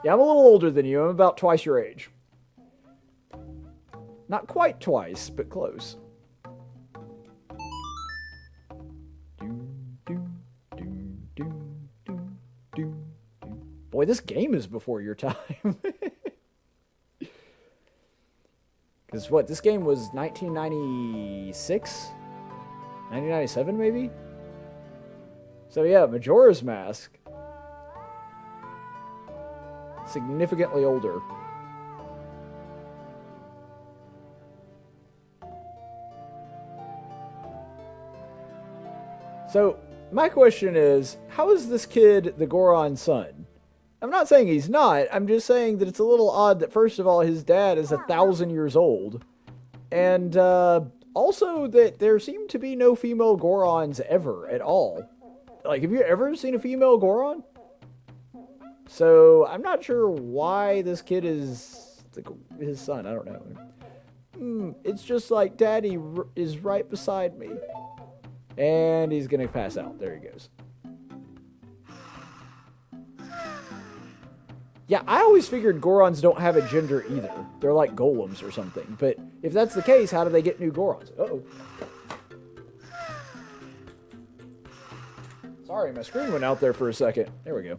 Yeah, I'm a little older than you. I'm about twice your age. Not quite twice, but close. Boy, this game is before your time. Because what, this game was 1996? 1997 maybe? So yeah, Majora's Mask. Significantly older. So, my question is, how is this kid the Goron's son? I'm not saying he's not, I'm just saying that it's a little odd that first of all his dad is 1,000 years old, and also that there seem to be no female Gorons ever at all. Like, have you ever seen a female Goron? So, I'm not sure why this kid is his son, I don't know. It's just like Daddy is right beside me. And he's gonna pass out. There he goes. Yeah, I always figured Gorons don't have a gender either. They're like golems or something. But if that's the case, how do they get new Gorons? Uh-oh. Sorry, my screen went out there for a second. There we go.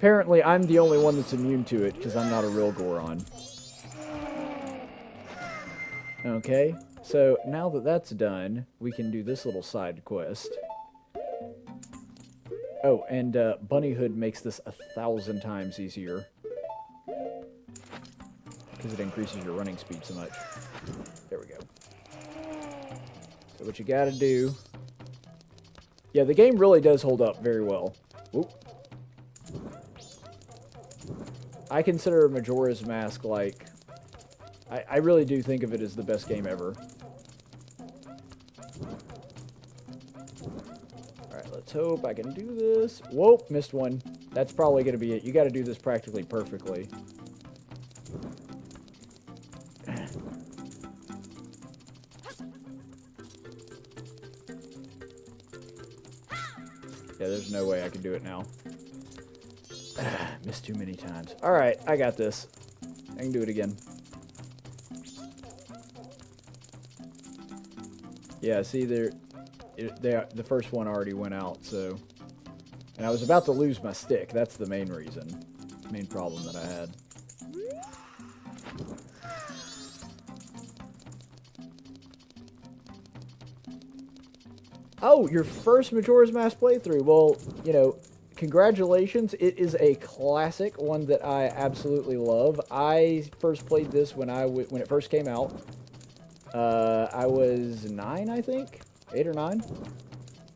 apparently I'm the only one that's immune to it because I'm not a real Goron. Okay, so now that that's done, we can do this little side quest. Oh, and Bunnyhood makes this 1,000 times easier. Because it increases your running speed so much. There we go. So what you gotta do... Yeah, the game really does hold up very well. Oop. I consider Majora's Mask, like... I really do think of it as the best game ever. Alright, let's hope I can do this. Whoa, missed one. That's probably gonna be it. You gotta do this practically perfectly. Yeah, there's no way I can do it now. Missed too many times. Alright, I got this. I can do it again. Yeah, see, the first one already went out, so... And I was about to lose my stick. That's the main reason. Main problem that I had. Oh, your first Majora's Mask playthrough. Well, you know, congratulations. It is a classic, one that I absolutely love. I first played this when it first came out. I was 9, I think? 8 or 9?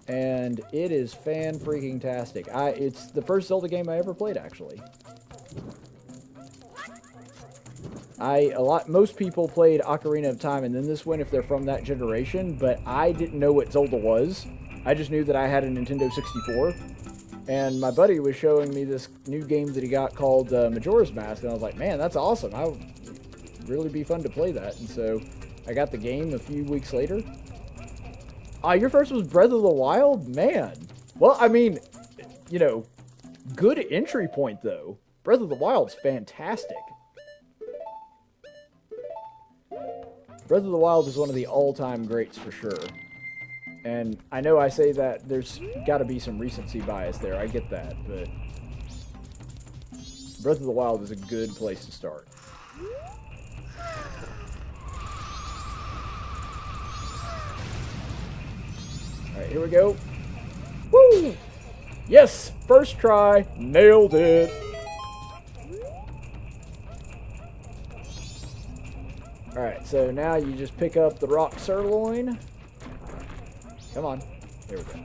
And it is fan-freaking-tastic. It's the first Zelda game I ever played, actually. Most people played Ocarina of Time and then this one if they're from that generation, but I didn't know what Zelda was. I just knew that I had a Nintendo 64, and my buddy was showing me this new game that he got called Majora's Mask, and I was like, man, that's awesome. I would really be fun to play that, and so I got the game a few weeks later. Your first was Breath of the Wild? Man. Well, I mean, you know, good entry point, though. Breath of the Wild's fantastic. Breath of the Wild is one of the all-time greats for sure. And I know I say that there's got to be some recency bias there. I get that, but Breath of the Wild is a good place to start. Alright, here we go. Woo! Yes! First try. Nailed it. Alright, so now you just pick up the rock sirloin. Come on. There we go.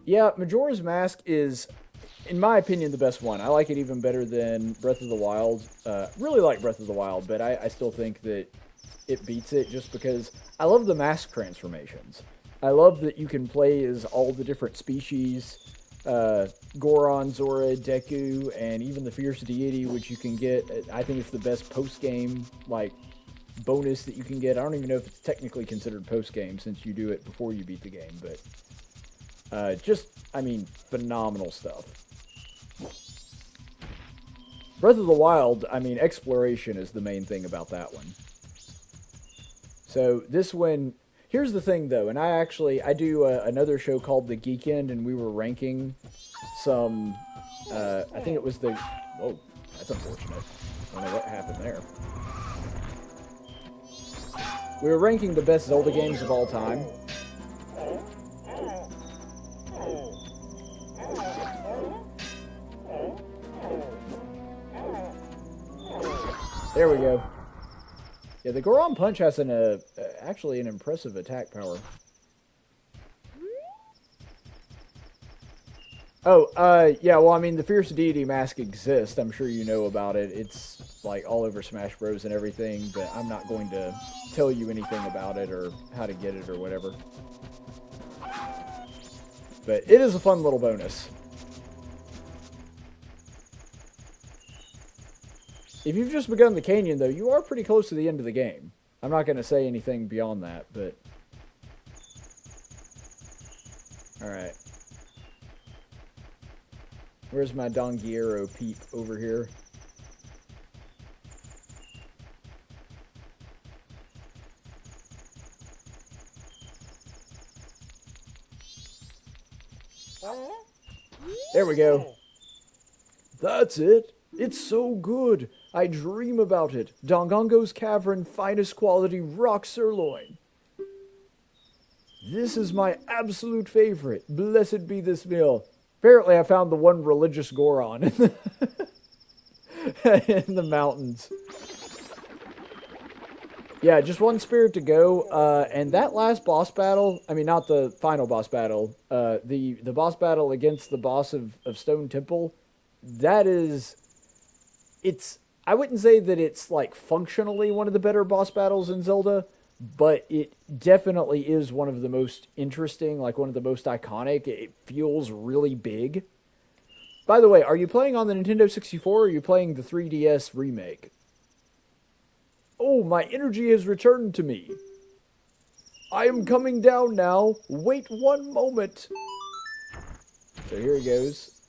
Yeah, Majora's Mask is, in my opinion, the best one. I like it even better than Breath of the Wild. Really like Breath of the Wild, but I still think that it beats it just because I love the mask transformations. I love that you can play as all the different species, Goron, Zora, Deku, and even the Fierce Deity, which you can get. I think it's the best post-game, like, bonus that you can get. I don't even know if it's technically considered post-game since you do it before you beat the game, but I mean, phenomenal stuff. Breath of the Wild, I mean, exploration is the main thing about that one. So this one... Here's the thing, though, and I do another show called The Geek End, and we were ranking some, I think it was the, whoa, that's unfortunate. I don't know what happened there. We were ranking the best Zelda games of all time. There we go. Yeah, the Goron Punch has actually an impressive attack power. Oh, yeah, well, I mean, the Fierce Deity mask exists. I'm sure you know about it. It's, like, all over Smash Bros. And everything, but I'm not going to tell you anything about it or how to get it or whatever. But it is a fun little bonus. If you've just begun the canyon, though, you are pretty close to the end of the game. I'm not going to say anything beyond that, but... Alright. Where's my Dongiero peep over here? There we go. That's it. It's so good. I dream about it. Dongongo's Cavern, finest quality rock sirloin. This is my absolute favorite. Blessed be this meal. Apparently I found the one religious Goron in the mountains. Yeah, just one spirit to go, and that last boss battle, I mean, not the final boss battle, the boss battle against the boss of Stone Temple, that is, I wouldn't say that it's, like, functionally one of the better boss battles in Zelda, but it definitely is one of the most interesting, like, one of the most iconic. It feels really big. By the way, are you playing on the Nintendo 64, or are you playing the 3DS remake? Oh, my energy has returned to me. I am coming down now. Wait one moment. So here he goes.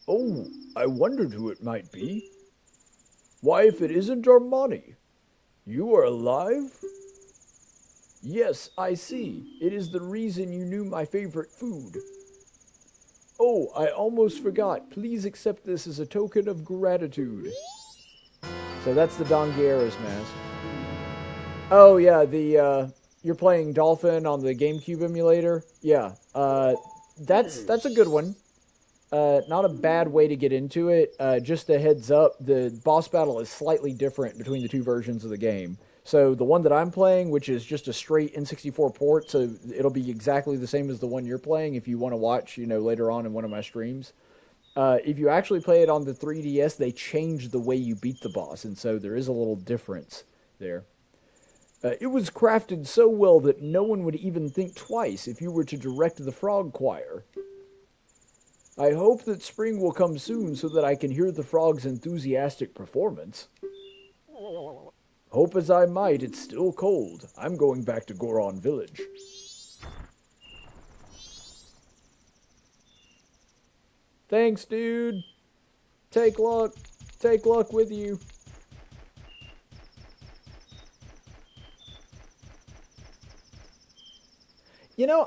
Oh, I wondered who it might be. Why, if it isn't Armani. You are alive? Yes, I see. It is the reason you knew my favorite food. Oh, I almost forgot. Please accept this as a token of gratitude. So that's the Dongiera's mask. Oh yeah, you're playing Dolphin on the GameCube emulator. Yeah, that's a good one. Not a bad way to get into it. Just a heads up, the boss battle is slightly different between the two versions of the game. So the one that I'm playing, which is just a straight N64 port, so it'll be exactly the same as the one you're playing if you want to watch, later on in one of my streams. If you actually play it on the 3DS, they change the way you beat the boss, and so there is a little difference there. It was crafted so well that no one would even think twice if you were to direct the frog choir. I hope that spring will come soon so that I can hear the frog's enthusiastic performance. Hope as I might, it's still cold. I'm going back to Goron Village. Thanks, dude. Take luck. Take luck with you.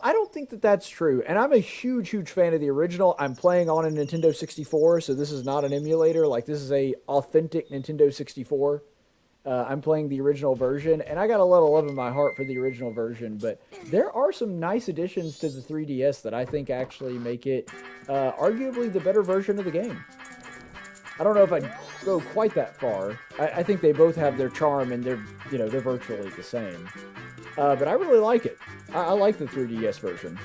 I don't think that that's true. And I'm a huge, huge fan of the original. I'm playing on a Nintendo 64, so this is not an emulator. Like, this is a authentic Nintendo 64. I'm playing the original version, and I got a lot of love in my heart for the original version, but there are some nice additions to the 3DS that I think actually make it arguably the better version of the game. I don't know if I'd go quite that far. I think they both have their charm, and they're virtually the same. But I really like it. I like the 3DS version.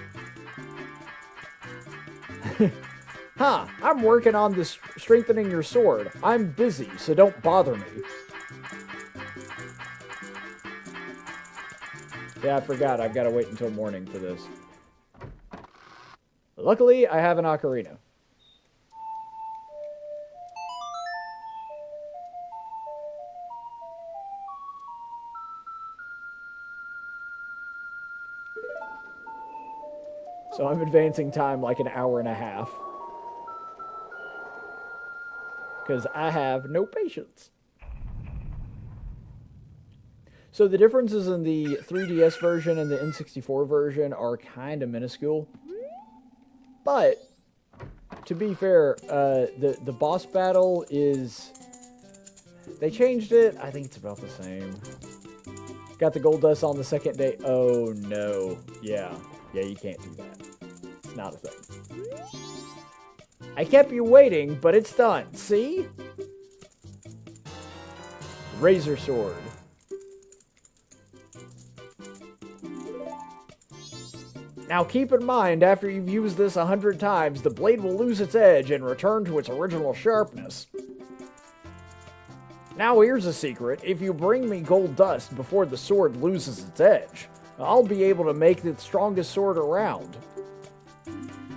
I'm working on this strengthening your sword. I'm busy, so don't bother me. Yeah, I forgot. I've got to wait until morning for this. Luckily, I have an ocarina. So I'm advancing time like an hour and a half. Because I have no patience. So the differences in the 3DS version and the N64 version are kind of minuscule. But, to be fair, the boss battle is... They changed it. I think it's about the same. Got the gold dust on the second day. Oh, no. Yeah, you can't do that. It's not a thing. I kept you waiting, but it's done. See? Razor sword. Now keep in mind, after you've used this 100 times, the blade will lose its edge and return to its original sharpness. Now here's a secret. If you bring me gold dust before the sword loses its edge, I'll be able to make the strongest sword around.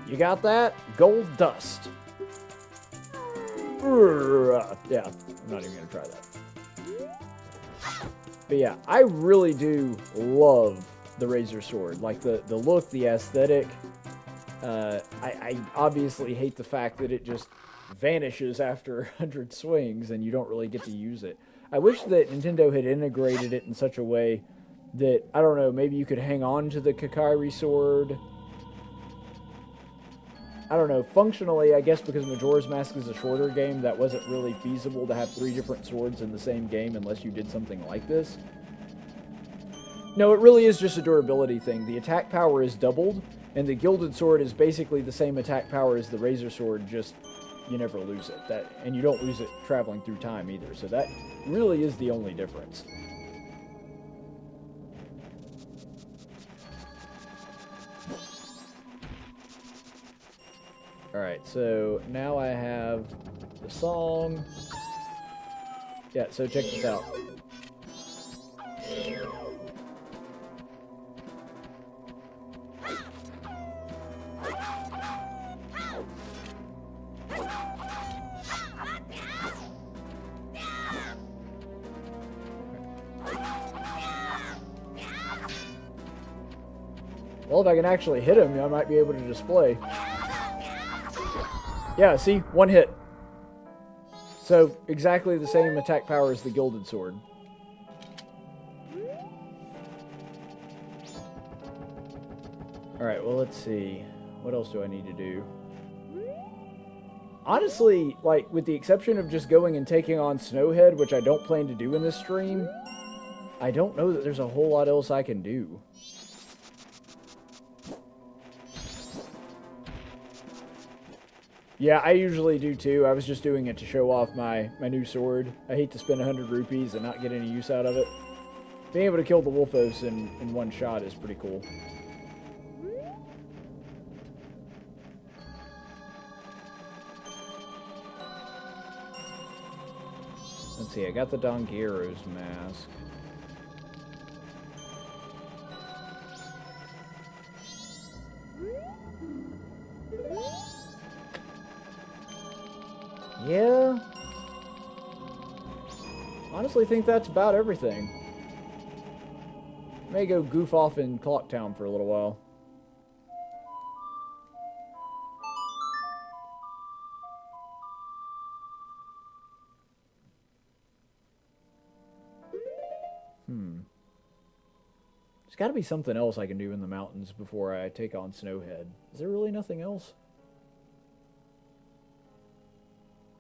You got that? Gold dust. Yeah, I'm not even going to try that. But yeah, I really do love the Razor Sword. Like, the look, the aesthetic. I obviously hate the fact that it just vanishes after 100 swings and you don't really get to use it. I wish that Nintendo had integrated it in such a way that, I don't know, maybe you could hang on to the Kakarri sword I don't know, functionally, I guess because Majora's Mask is a shorter game, that wasn't really feasible to have 3 different swords in the same game unless you did something like this. No, it really is just a durability thing. The attack power is doubled, and the Gilded Sword is basically the same attack power as the Razor Sword, just you never lose it. And you don't lose it traveling through time either, so that really is the only difference. Alright, so now I have the song. Yeah, so check this out. Well, if I can actually hit him, I might be able to display. Yeah, see? 1 hit. So, exactly the same attack power as the Gilded Sword. Alright, well, let's see. What else do I need to do? Honestly, like, with the exception of just going and taking on Snowhead, which I don't plan to do in this stream, I don't know that there's a whole lot else I can do. Yeah, I usually do too. I was just doing it to show off my new sword. I hate to spend 100 rupees and not get any use out of it. Being able to kill the Wolfos in one shot is pretty cool. Let's see, I got the Dongero's mask. Yeah. Honestly think that's about everything. May go goof off in Clock Town for a little while. There's got to be something else I can do in the mountains before I take on Snowhead. Is there really nothing else?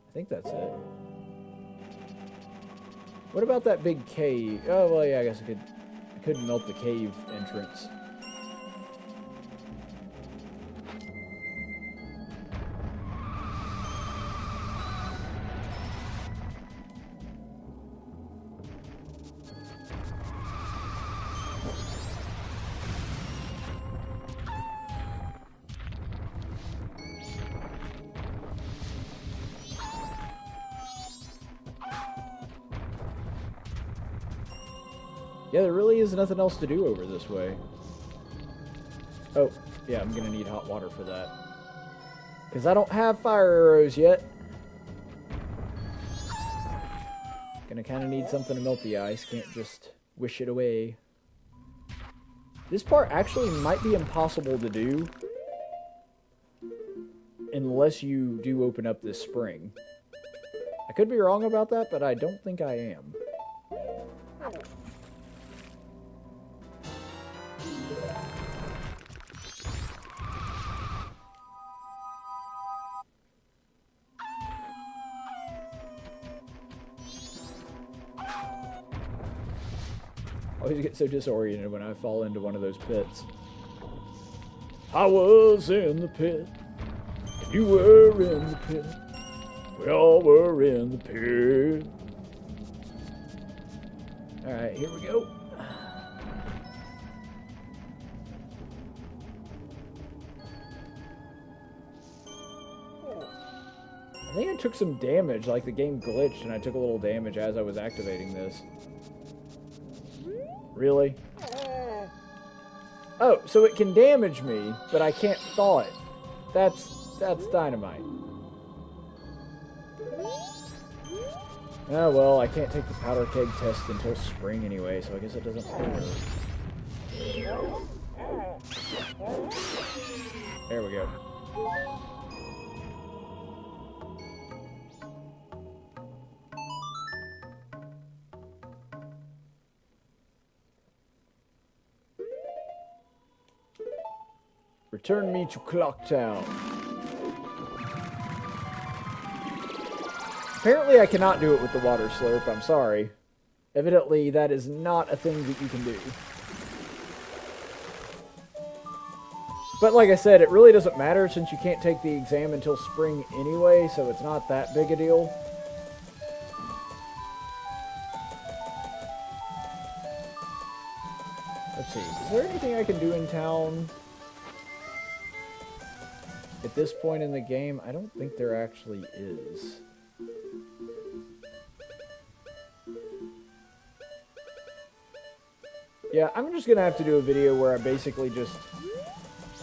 I think that's it. What about that big cave? Oh, well, yeah, I guess I could melt the cave entrance. Yeah, there really is nothing else to do over this way. Oh, yeah, I'm gonna need hot water for that. Because I don't have fire arrows yet. Gonna kind of need something to melt the ice. Can't just wish it away. This part actually might be impossible to do. Unless you do open up this spring. I could be wrong about that, but I don't think I am. I always get so disoriented when I fall into one of those pits. I was in the pit, and you were in the pit. We all were in the pit. Alright, here we go. I think I took some damage, like the game glitched and I took a little damage as I was activating this. Really? Oh, so it can damage me, but I can't thaw it. That's dynamite. Oh well, I can't take the powder keg test until spring anyway, so I guess it doesn't matter. There we go. Return me to Clock Town. Apparently I cannot do it with the water slurp, I'm sorry. Evidently, that is not a thing that you can do. But like I said, it really doesn't matter since you can't take the exam until spring anyway, so it's not that big a deal. Let's see, is there anything I can do in town at this point in the game? I don't think there actually is. Yeah, I'm just going to have to do a video where I basically just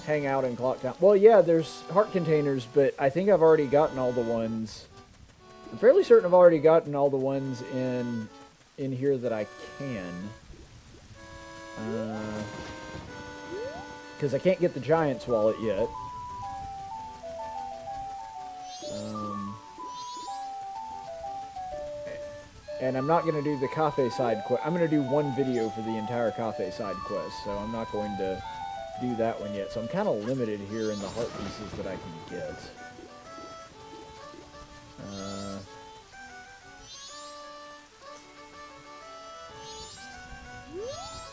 hang out in Clock Town. Well, yeah, there's heart containers, but I think I've already gotten all the ones. I'm fairly certain I've already gotten all the ones in here that I can. Because I can't get the Giant's wallet yet. And I'm not going to do the cafe side quest. I'm going to do one video for the entire cafe side quest, so I'm not going to do that one yet. So I'm kind of limited here in the heart pieces that I can get.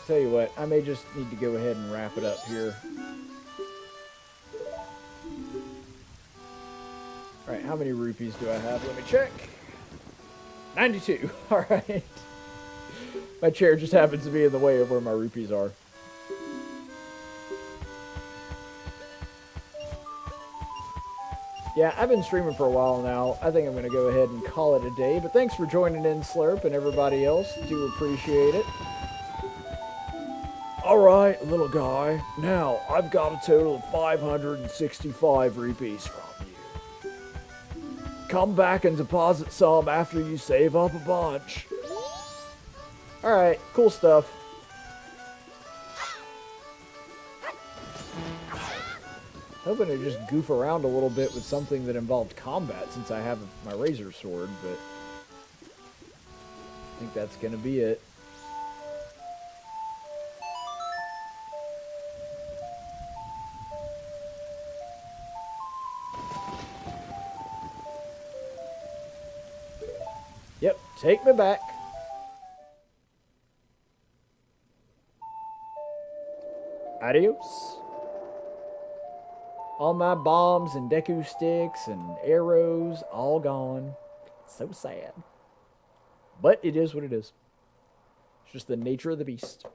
Tell you what, I may just need to go ahead and wrap it up here. Alright, how many rupees do I have? Let me check. 92. Alright. My chair just happens to be in the way of where my rupees are. Yeah, I've been streaming for a while now. I think I'm going to go ahead and call it a day. But thanks for joining in, Slurp, and everybody else. Do appreciate it. Alright, little guy. Now, I've got a total of 565 rupees from you. Come back and deposit some after you save up a bunch. Alright, cool stuff. Hoping to just goof around a little bit with something that involved combat since I have my razor sword, but I think that's going to be it. Yep, take me back. Adios. All my bombs and Deku sticks and arrows, all gone. So sad. But it is what it is. It's just the nature of the beast.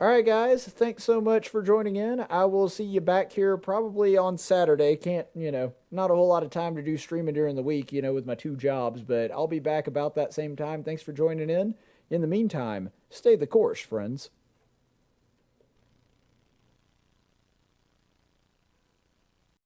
Alright guys, thanks so much for joining in. I will see you back here probably on Saturday. Can't, not a whole lot of time to do streaming during the week, with my 2 jobs. But I'll be back about that same time. Thanks for joining in. In the meantime, stay the course, friends.